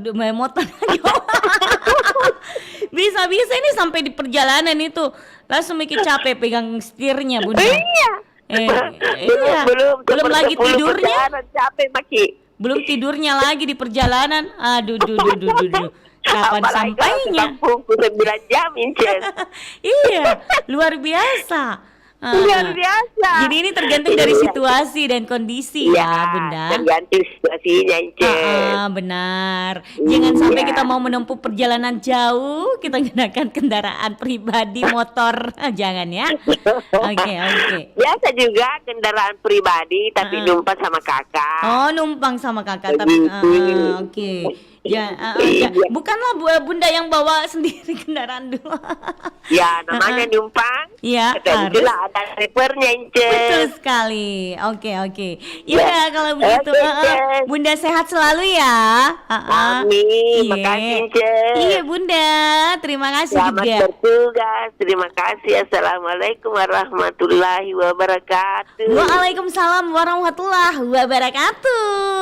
Bisa ini sampai di perjalanan itu langsung mikir capek pegang setirnya, Bunda. Iya. Iya. Belum lagi 10 tidurnya. perjalanan capek Maki. Belum tidurnya lagi di perjalanan. Aduh. Kapan Apalagi sampainya? kalau ke kampung 9 jam, Inces. Iya, luar biasa. Luar biasa. Jadi ini tergantung dari situasi dan kondisi ya, Bunda. Tergantung situasinya, Inces. Benar. Jangan sampai kita mau menempuh perjalanan jauh, kita gunakan kendaraan pribadi, motor. Jangan ya. Oke. Biasa juga kendaraan pribadi tapi numpang sama kakak. Oh, numpang sama kakak tapi oke. Ya, bukanlah Bunda yang bawa sendiri kendaraan dulu. Ya, namanya numpang. Iya, Itulah ada drivernya, Inces. betul sekali. Oke. Ya, kalau begitu, Inces. Bunda sehat selalu ya. Amin. Makasih, Inces. Iya, Bunda. Terima kasih Selamat juga. bertugas. Terima kasih. Assalamualaikum warahmatullahi wabarakatuh. Waalaikumsalam warahmatullahi wabarakatuh.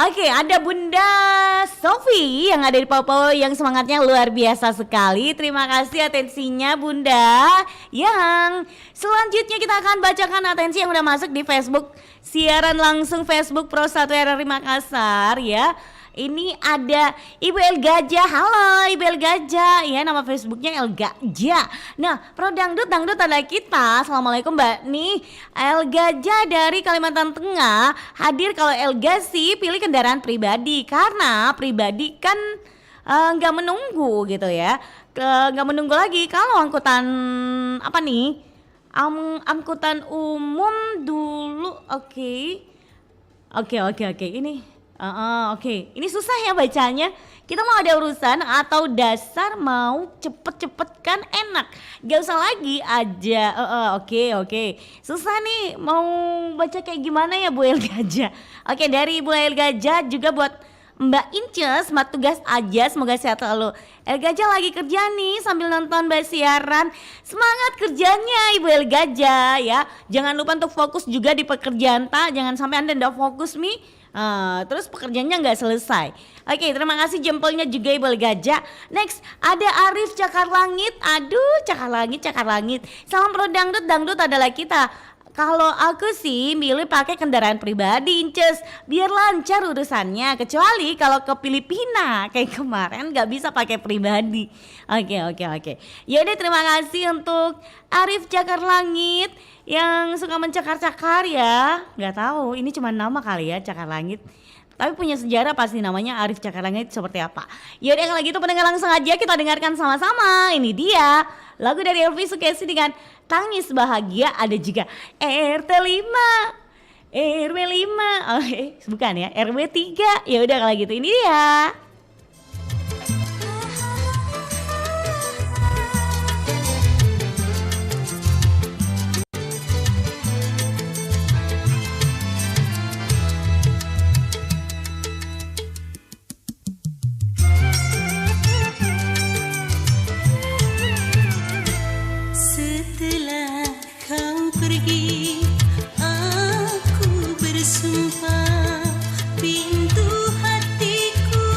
Oke, ada Bunda Sofi yang ada di Papua yang semangatnya luar biasa sekali. Terima kasih atensinya Bunda. Yang selanjutnya kita akan bacakan atensi yang udah masuk di Facebook. Siaran langsung Facebook Pro 1 RRI Makassar ya. Ini ada Ibu El Gajah. Halo Ibu El Gajah. Ya, nama Facebooknya El Gajah. Nah, Pro Dangdut ada kita. Assalamualaikum Mbak nih. El Gajah dari Kalimantan Tengah. Hadir kalau El Gasi pilih kendaraan pribadi. Karena pribadi kan nggak menunggu gitu ya. Nggak menunggu lagi. Kalau angkutan apa nih? Angkutan umum dulu. Oke. Ini oke. Ini susah ya bacanya. Kita mau ada urusan atau dasar mau cepet-cepet kan enak. Gak usah lagi aja. Oke. Susah nih mau baca kayak gimana ya Bu El Gajah. Oke, dari Bu El Gajah juga buat Mbak Inces, Mbak tugas aja, semoga sehat selalu. El Gajah lagi kerja nih sambil nonton Mbak siaran. Semangat kerjanya Ibu El Gajah ya. Jangan lupa untuk fokus juga di pekerjaan jangan sampai Anda nggak fokus nih. Terus pekerjaannya nggak selesai. Oke, terima kasih jempolnya juga Ibu El Gajah. Next ada Arif Cakar Langit. Aduh, Cakar Langit. Salam Pro Dangdut adalah kita. Kalau aku sih milih pakai kendaraan pribadi, Inces, biar lancar urusannya. Kecuali kalau ke Filipina kayak kemarin nggak bisa pakai pribadi. Oke. Yaudah, terima kasih untuk Arif Cakar Langit yang suka mencakar-cakar ya. Nggak tahu, ini cuma nama kali ya, Cakar Langit. Tapi punya sejarah pasti namanya Arif Cakar Langit seperti apa. Yaudah, kalau gitu pendengar langsung aja kita dengarkan sama-sama. Ini dia lagu dari Elvi Sukesi dengan Tangis Bahagia. Ada juga RT5, RW5, bukan ya, RW3. Ya udah kalau gitu ini dia. Setelah kau pergi, aku bersumpah pintu hatiku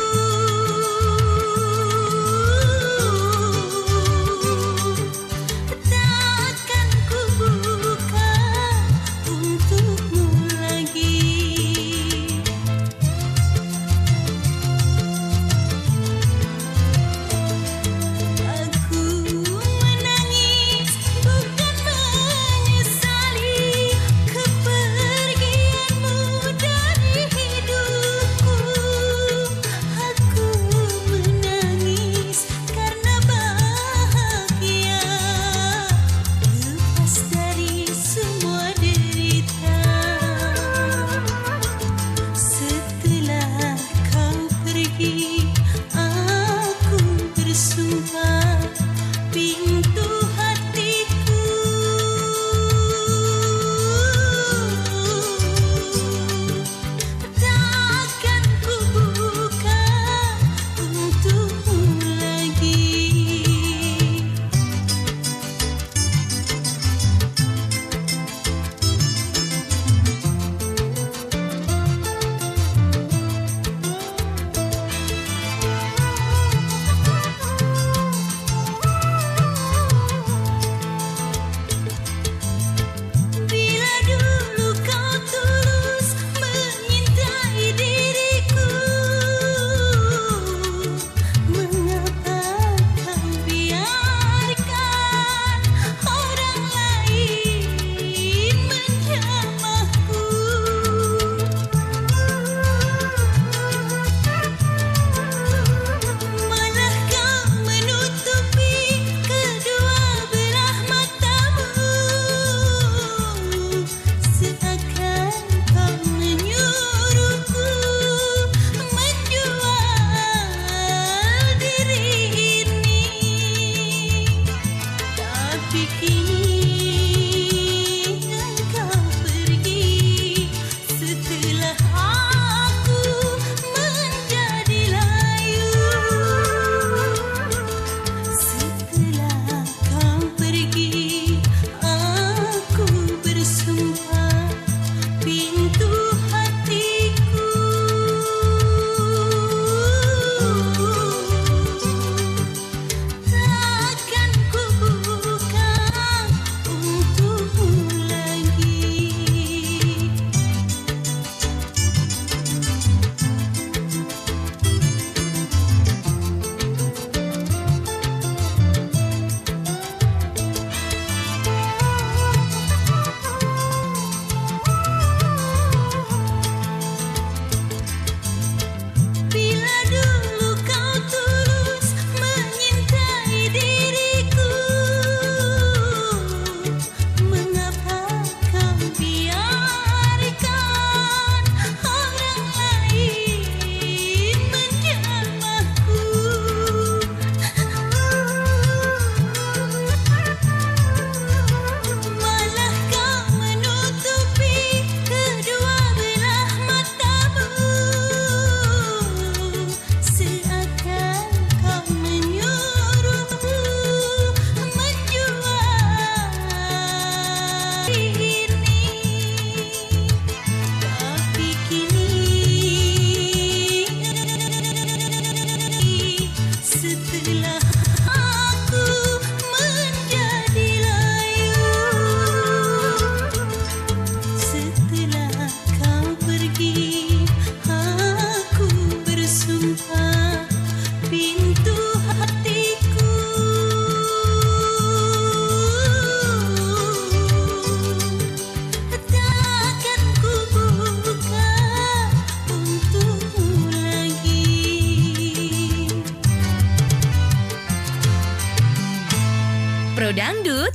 Pro Dangdut.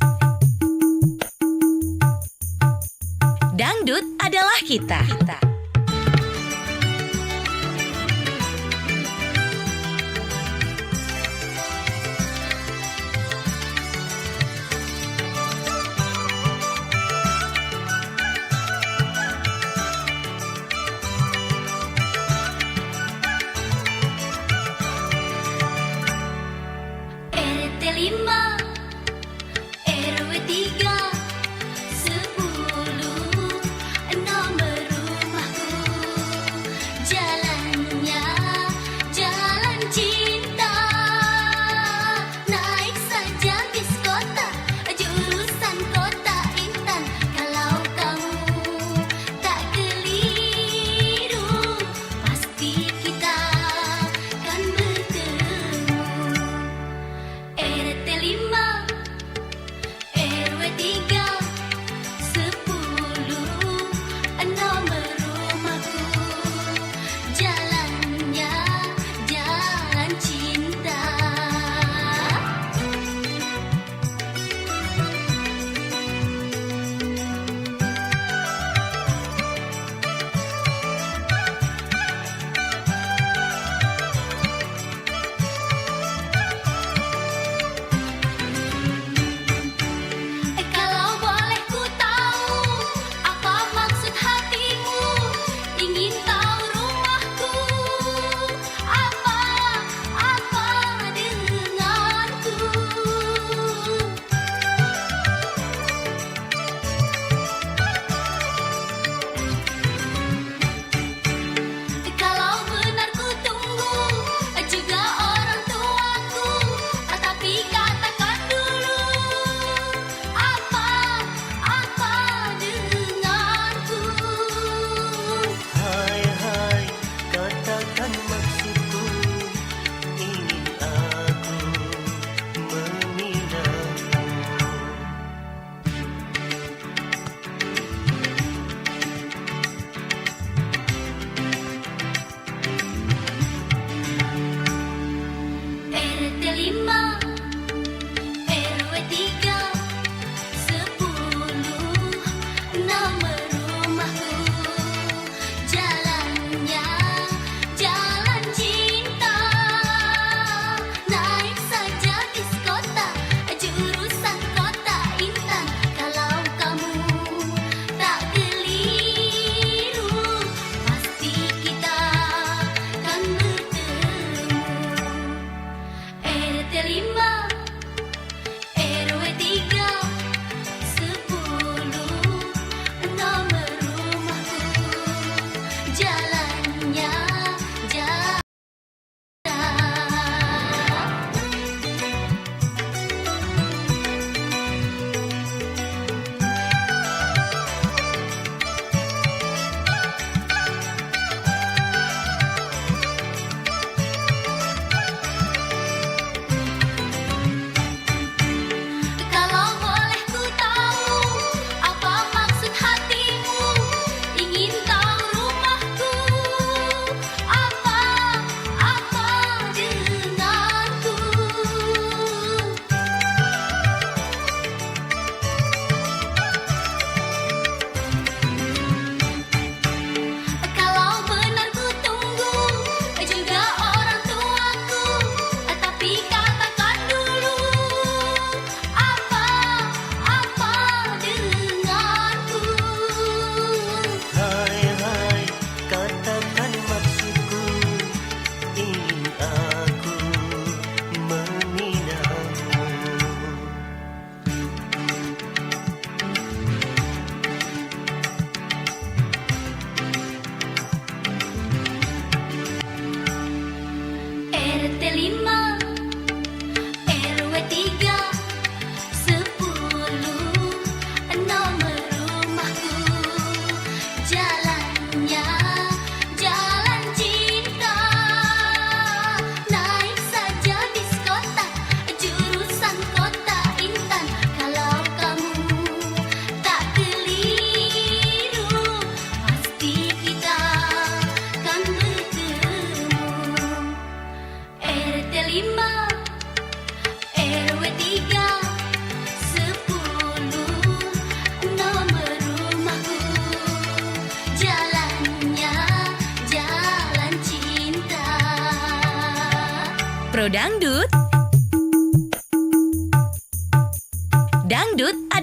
Dangdut adalah kita. RT 5 RW 3 10 nomor rumahku, jalannya jalan cinta, naik saja bis kota, jurusan Kota Intan. Kalau kamu tak keliru, pasti kita kan bertemu. RT 5 RW 3 10 nomor rumahku, jalannya jalan cinta. Kalau boleh ku tahu apa maksud hatimu, ingin tahu rumahku, apa denganku. Kalau benar ku tunggu juga orang tuaku, tapi katakan dulu apa denganku. Hai hai, katakan maksudku, ingin aku meminangmu. RT 5 RW 3 10 nomor rumahku, jalannya jalan cinta, naik saja bis kota, jurusan Kota Intan. Kalau kamu tak keliru, pasti kita kan bertemu. RT 5 RW 3 10 nomor rumahku, jalannya jalan. Kalau boleh ku tahu apa maksud hatimu, ingin tahu rumahku, apa denganku. Kalau benar ku tunggu juga orang tuaku, tapi katakan dulu apa denganku. Hai hai, katakan maksudku, ingin aku meminangmu. RT 5 RW 3 10 nomor rumahku, jalannya jalan cinta, naik saja bis kota, jurusan Kota Intan. Kalau kamu tak keliru, pasti kita kan bertemu. RT Pro Dangdut. Dangdut ada.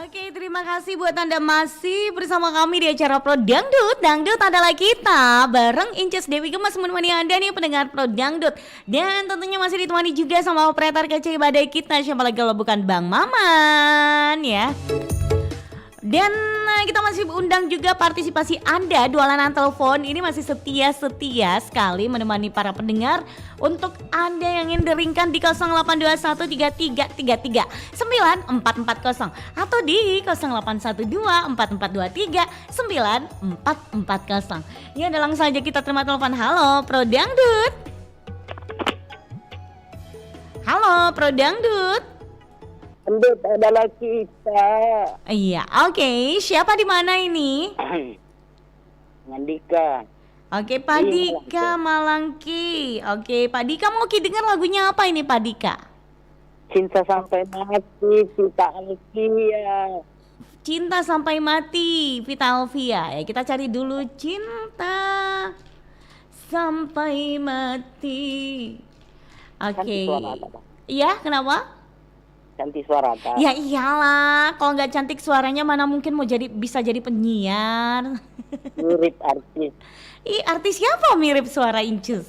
Oke, terima kasih buat Anda masih bersama kami di acara Pro Dangdut. Dangdut adalah kita bareng Inces Dewi Gemas menemani Anda nih pendengar Pro Dangdut. Dan tentunya masih ditemani juga sama operator kece badai kita, siapa lagi kalau bukan Bang Maman ya. Dan kita masih undang juga partisipasi Anda, dua layanan telepon ini masih setia sekali menemani para pendengar untuk Anda yang ingin deringkan di 082133339440 atau di 081244239440. Ya, udah langsung aja kita terima telepon. Halo Pro Dangdut. Halo Pro Dangdut. Dangdut adalah kita. Iya, oke. Siapa di mana ini? Mandika. Oke, Pak Dika Malangki. Oke, Pak Dika mau dengar lagunya apa ini, Pak Dika? Cinta sampai mati, Vita Alkia. Cinta sampai mati, Vita Alvia. Ya, kita cari dulu cinta sampai mati. Oke. Cantik suara apa, Pak? Iya, kenapa? Cantik suara apa? Ya iyalah, kalau nggak cantik suaranya mana mungkin bisa jadi penyiar. Mirip artis. Ih, artis siapa mirip suara Incus?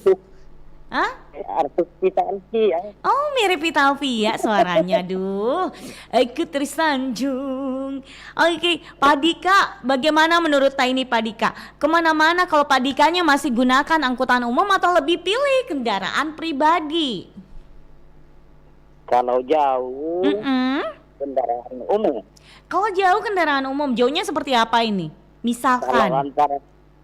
Hah? Artis Vita Alkia. Oh, mirip Vita Alvia suaranya. Duh, aku tersanjung. Oke, Pak Dika, bagaimana menurut Taini Pak Dika? Kemana-mana kalau Pak Dikanya masih gunakan angkutan umum atau lebih pilih kendaraan pribadi? Kalau jauh, kendaraan umum. Kalau jauh kendaraan umum, jauhnya seperti apa ini? Kalau Misalkan.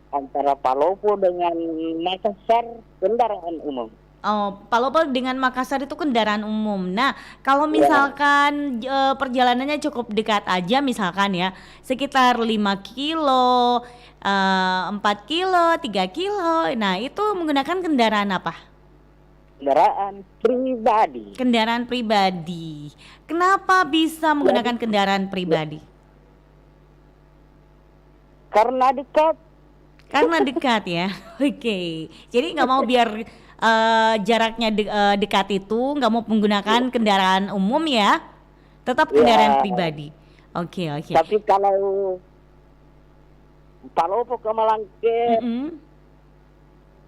antara Palopo dengan Makassar, kendaraan umum. Oh, Palopo dengan Makassar itu kendaraan umum. Nah, kalau misalkan perjalanannya cukup dekat aja misalkan ya, sekitar 5 kilo, 4 kilo, 3 kilo. Nah, itu menggunakan kendaraan apa? Kendaraan pribadi. Kendaraan pribadi. Kenapa bisa menggunakan kendaraan pribadi? Karena dekat. Karena dekat ya. Oke. Jadi nggak mau biar jaraknya dekat itu, nggak mau menggunakan kendaraan umum ya. Tetap kendaraan pribadi. Oke. Tapi kalau Palopo ke Malangke,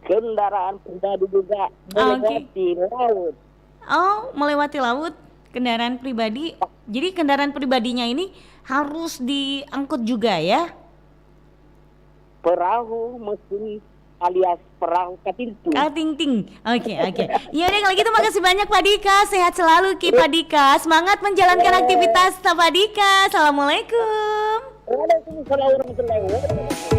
kendaraan pribadi juga melewati laut. Oh, melewati laut, kendaraan pribadi. Jadi kendaraan pribadinya ini harus diangkut juga ya? Perahu mesin alias perahu katintu. Katingting. Oke. Ya udah kalau gitu makasih banyak Pak Dika. Sehat selalu Pak Dika. Semangat menjalankan aktivitas Pak Dika. Assalamualaikum. Waalaikumsalam warahmatullahi wabarakatuh.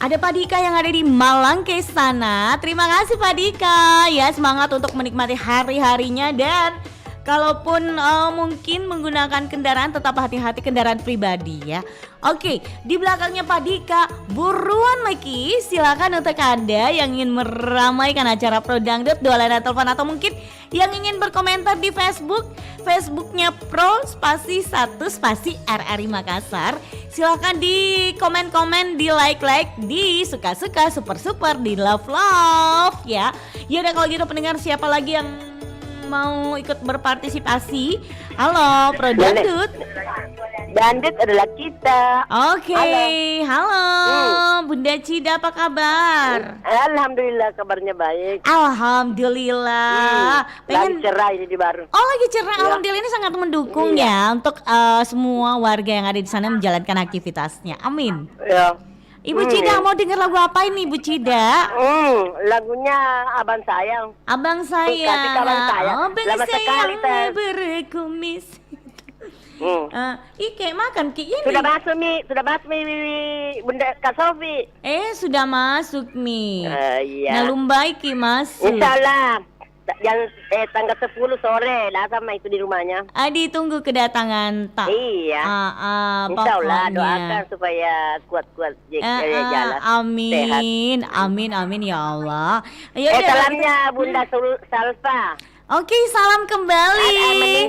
Ada Pak Dika yang ada di Malangke sana. Terima kasih Pak Dika. Ya, semangat untuk menikmati hari-harinya. Dan kalaupun mungkin menggunakan kendaraan, tetap hati-hati kendaraan pribadi ya. Oke, di belakangnya Pak Dika, buruan lagi. Silakan untuk Anda yang ingin meramaikan acara Pro Dangdut, dua layanan telepon atau mungkin yang ingin berkomentar di Facebooknya Pro spasi 1 spasi RRI Makassar. Silakan di komen-komen, di like-like, di suka-suka, super-super, di love-love ya. Ya udah kalau gitu pendengar, siapa lagi yang mau ikut berpartisipasi? Halo Pro Dangdut. Dangdut adalah kita. Oke, halo Bunda Cida, apa kabar? Alhamdulillah kabarnya baik. Alhamdulillah. Lagi cerah ini di baru. Oh, lagi cerah. Alhamdulillah, ini sangat mendukung ya untuk semua warga yang ada di sana menjalankan aktivitasnya. Amin. Ya. Ibu Cida mau dengar lagu apa ini Ibu Cida? Lagunya Abang Sayang. Abang Sayang. Kasih kabar saya. Abang Lama sekali, Sayang Teh. berkumis. Kayak makan Ki ini. Sudah masuk Mi Bunda Kak Sofi. Sudah masuk Mi. Iya. Nalumbai Ki masuk. Insyaallah. tanggal 10 sore lah sama itu di rumahnya. Adi tunggu kedatangan tak. Iya. Insya Allah Pokoknya. doakan supaya kuat-kuat jalan. Amin, Sehat. amin ya Allah. Ya udah, Salamnya Bunda Salva. Oke, salam kembali.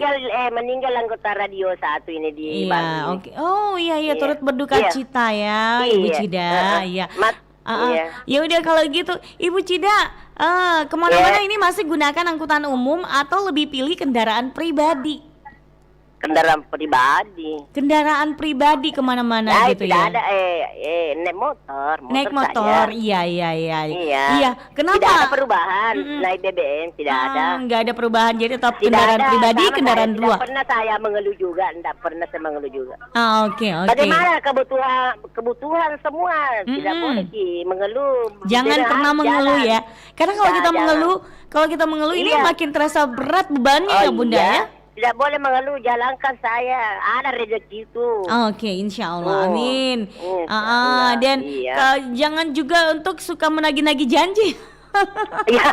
Meninggal anggota radio satu ini di Iya, Bali. oke. Oh iya, Iya. turut berduka Iya. cita ya, Ibu Iya. Cida. Iya. Iya. Ya udah kalau gitu, Ibu Cida, kemana-mana ini masih gunakan angkutan umum atau lebih pilih kendaraan pribadi? Kendaraan pribadi. Kendaraan pribadi kemana-mana gitu tidak ya? ada naik motor. Naik motor, saja. iya. Iya. Kenapa? Tidak ada perubahan. Naik BBM tidak ada. Nggak ada perubahan, jadi tetap Tidak kendaraan ada, pribadi, sama kendaraan saya, dua. Tidak pernah saya mengeluh juga, tidak pernah saya mengeluh juga. Oke. Bagaimana kebutuhan semua tidak boleh mengeluh. Jangan Tidak pernah mengeluh jalan. ya. Karena kalau kita Jangan. mengeluh ini Iya. makin terasa berat bebannya ya Bunda iya. ya. Tidak boleh mengeluh, jalankan saya. Ada rezeki itu. Oke, insya Allah, amin. Insya Allah, Dan iya. jangan juga untuk suka menagih-nagih janji. Iya.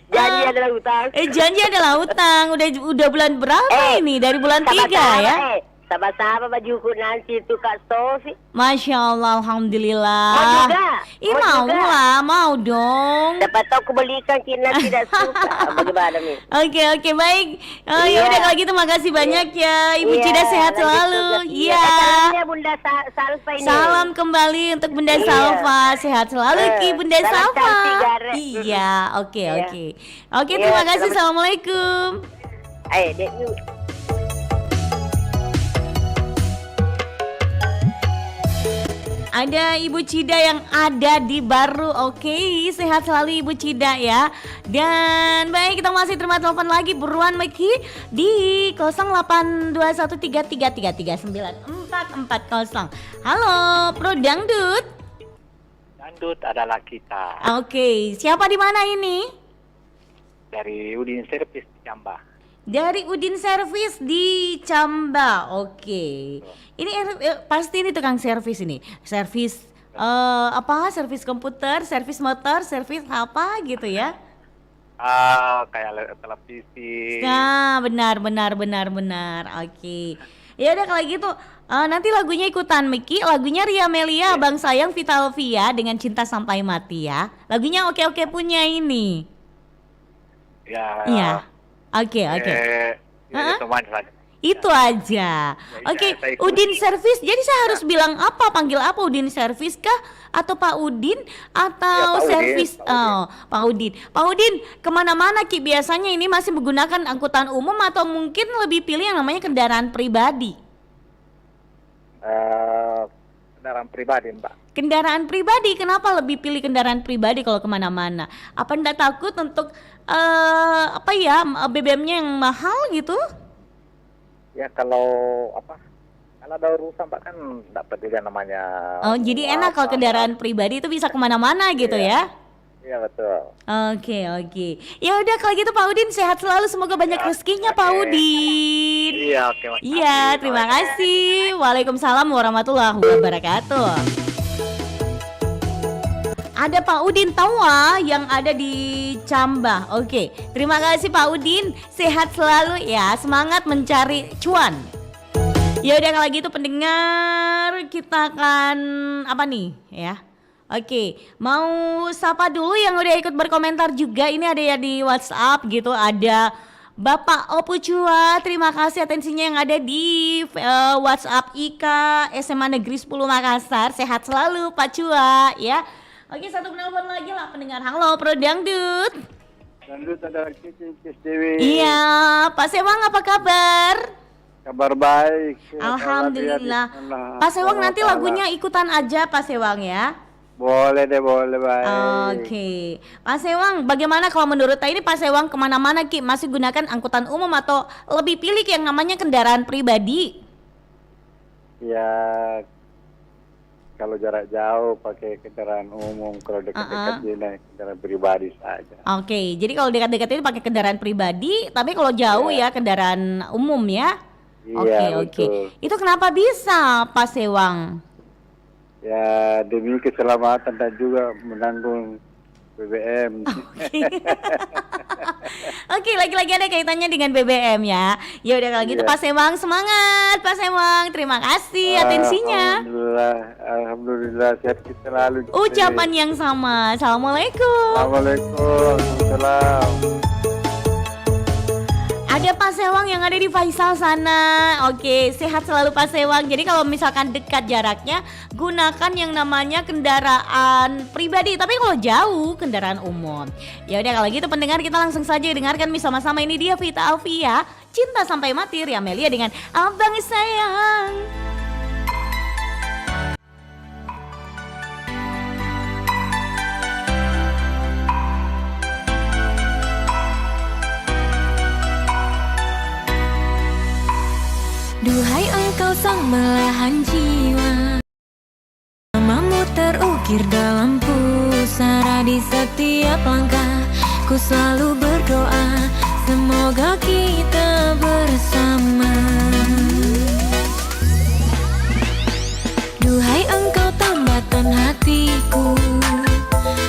Janji adalah utang. Janji adalah utang. Udah bulan berapa ini? Dari bulan 3 ya. Sama-sama bajuku nanti itu Kak Sofi. Masya Allah, alhamdulillah. Mau juga? Mau juga? lah, mau dong. Dapat tahu kebelikan Cina tidak suka. Bagaimana nih? Oke, baik. Ya Iya. udah kalau gitu makasih banyak ya. Ibu Iya, Cida sehat lanjut selalu. tugas. Iya. Salamnya Bunda Salva ini. Salam kembali untuk Bunda Iya. Salva. Sehat selalu Ki Bunda salam Salva. cantik, Garek. Iya, oke. Iya. Oke, Iya, terima kasih. selamat- Assalamualaikum. Dek, yuk. Ada Ibu Cida yang ada di Baru. Oke, sehat selalu Ibu Cida ya. Dan baik, kita masih terima telepon lagi buruan Meki di 08213333394440. Halo, Pro Dangdut. Dangdut adalah kita Oke, siapa di mana ini? dari Udin Servis di Camba. Dari Udin Servis di Camba. Oke. Ini pasti ini tukang servis ini. Servis servis komputer, servis motor, servis apa gitu ya. Kayak televisi. Nah, benar. Oke. Ya udah kalau gitu nanti lagunya ikutan Miki, lagunya Ria Melia, Abang Sayang, Vitalvia dengan Cinta Sampai Mati ya. Lagunya oke punya ini. Ya. Iya. Oke. Teman saja. Itu aja. Oke, saya ikuti. Udin Servis. Jadi saya harus bilang apa? Panggil apa? Udin Servis kah? Atau Pak Udin? Atau Ya, Pak Udin, servis? Pak Udin. Oh, Pak Udin. Pak Udin, kemana-mana Ki biasanya ini masih menggunakan angkutan umum atau mungkin lebih pilih yang namanya kendaraan pribadi? Kendaraan pribadi, Mbak. Kendaraan pribadi, kenapa lebih pilih kendaraan pribadi kalau kemana-mana? Apa Anda takut untuk BBM-nya yang mahal gitu? Ya kalau ada urusan Pak kan dapat juga namanya. Oh, jadi enak kalau kendaraan pribadi itu bisa kemana-mana gitu ya? Iya betul. Oke. Ya udah kalau gitu Pak Udin sehat selalu, semoga banyak rezekinya Pak Udin. Iya, oke. makasih. Iya, terima kasih. Waalaikumsalam warahmatullahi wabarakatuh. Ada Pak Udin Tawa yang ada di Camba. Oke, terima kasih Pak Udin. Sehat selalu ya. Semangat mencari cuan. Ya udah kalau gitu pendengar, kita akan apa nih ya? Oke, mau sapa dulu yang udah ikut berkomentar juga. Ini ada ya di WhatsApp gitu. Ada Bapak Opucua, terima kasih atensinya yang ada di WhatsApp Ika SMA Negeri 10 Makassar. Sehat selalu Pak Cua ya. Oke, satu penelpon lagi lah pendengar. Halo Pro Dangdut. Dangdut ada Cis Dewi. Iya, Pak Sewang apa kabar? Kabar baik. Alhamdulillah. Pak Sewang nanti lagunya ikutan aja Pak Sewang ya. Boleh baik. Oke, Pak Sewang, bagaimana kalau menurut ini Pak Sewang kemana-mana Ki masih gunakan angkutan umum atau lebih pilih yang namanya kendaraan pribadi? Ya kalau jarak jauh pakai kendaraan umum, kalau dekat-dekat dia naik kendaraan pribadi saja. Oke, jadi kalau dekat-dekat ini pakai kendaraan pribadi, tapi kalau jauh ya kendaraan umum ya. Iya, Oke. betul. Itu kenapa bisa Pak Sewang? Ya demi keselamatan dan juga menanggung BBM. Oke, lagi-lagi ada kaitannya dengan BBM ya. Ya udah kalau gitu Iya. Pak Sewang, semangat Pak Sewang. Terima kasih atensinya. Alhamdulillah sehat kita selalu. Ucapan yang sama. Assalamualaikum. Assalamualaikum. Waalaikumsalam. Ada Pak Sewang yang ada di Faisal sana. Oke, sehat selalu Pak Sewang. Jadi kalau misalkan dekat jaraknya, gunakan yang namanya kendaraan pribadi. Tapi kalau jauh, kendaraan umum. Ya udah kalau gitu pendengar, kita langsung saja dengarkan sama-sama. Ini dia Vita Alvia, Cinta Sampai Mati, Ria Melia dengan Abang Sayang. Duhai engkau sang belahan jiwa, namamu terukir dalam pusara di setiap langkah. Ku selalu berdoa, semoga kita bersama. Duhai engkau tambatan hatiku,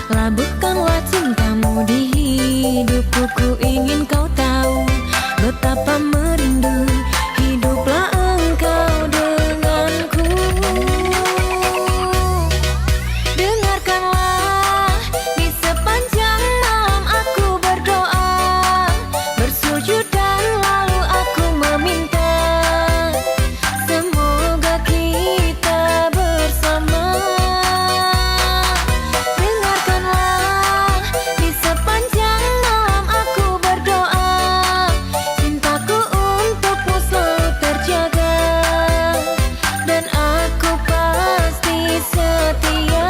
labuhkanlah cintamu di hidupku. Ku ingin kau tahu betapa merindu hiduplah engkau denganku. Dengarkanlah di sepanjang malam aku berdoa, bersujud dan lalu aku meminta, semoga kita bersama. Dengarkanlah di sepanjang malam aku berdoa, cintaku untukmu selalu terjaga, dan aku pasti setia.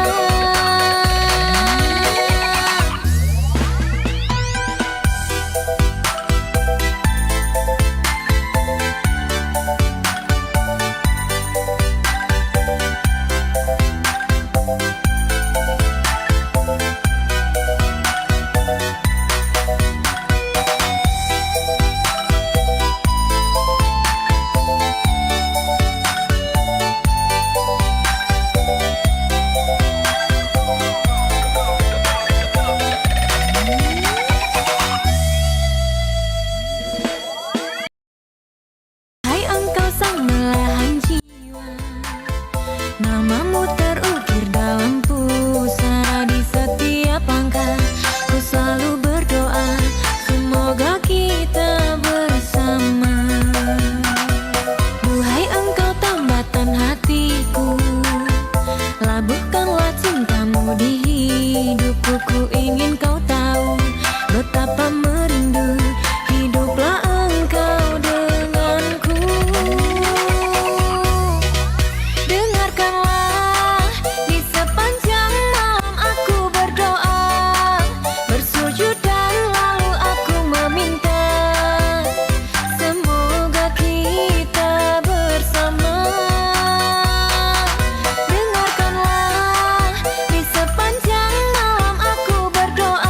Hai engkau sang belahan jiwa, namamu terukir dalam pusara di setiap langkah. Ku selalu berdoa, semoga kita bersama. Duhai engkau tambatan hatiku, labuhkanlah cintamu di hidupku. Ku ingin kau tahu betapa merindu hiduplah engkau denganku. Dengarkanlah di sepanjang malam aku berdoa, bersujud dan lalu aku meminta, semoga kita bersama. Dengarkanlah di sepanjang malam aku berdoa,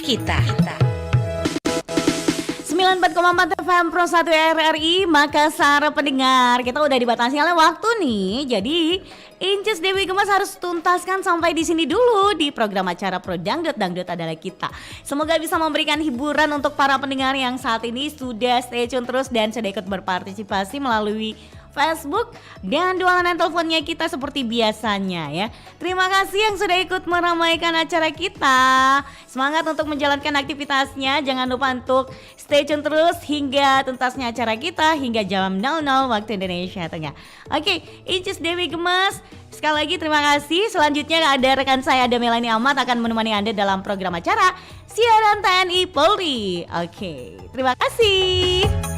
kita. 94,4 FM Pro 1 RRI Makassar pendengar. Kita udah dibatasi oleh waktu nih. Jadi Inces Dewi Gemas harus tuntaskan sampai di sini dulu di program acara Pro Dangdut. Dangdut adalah kita. Semoga bisa memberikan hiburan untuk para pendengar yang saat ini sudah stay tune terus dan sudah ikut berpartisipasi melalui Facebook dan dualan teleponnya kita seperti biasanya ya. Terima kasih yang sudah ikut meramaikan acara kita. Semangat untuk menjalankan aktivitasnya. Jangan lupa untuk stay tune terus hingga tuntasnya acara kita hingga jam 00 waktu Indonesia Tengah. Oke, Inces Dewi Gemas. Sekali lagi terima kasih. Selanjutnya ada rekan saya ada Melani Ahmad akan menemani Anda dalam program acara Siaran TNI Polri. Oke, terima kasih.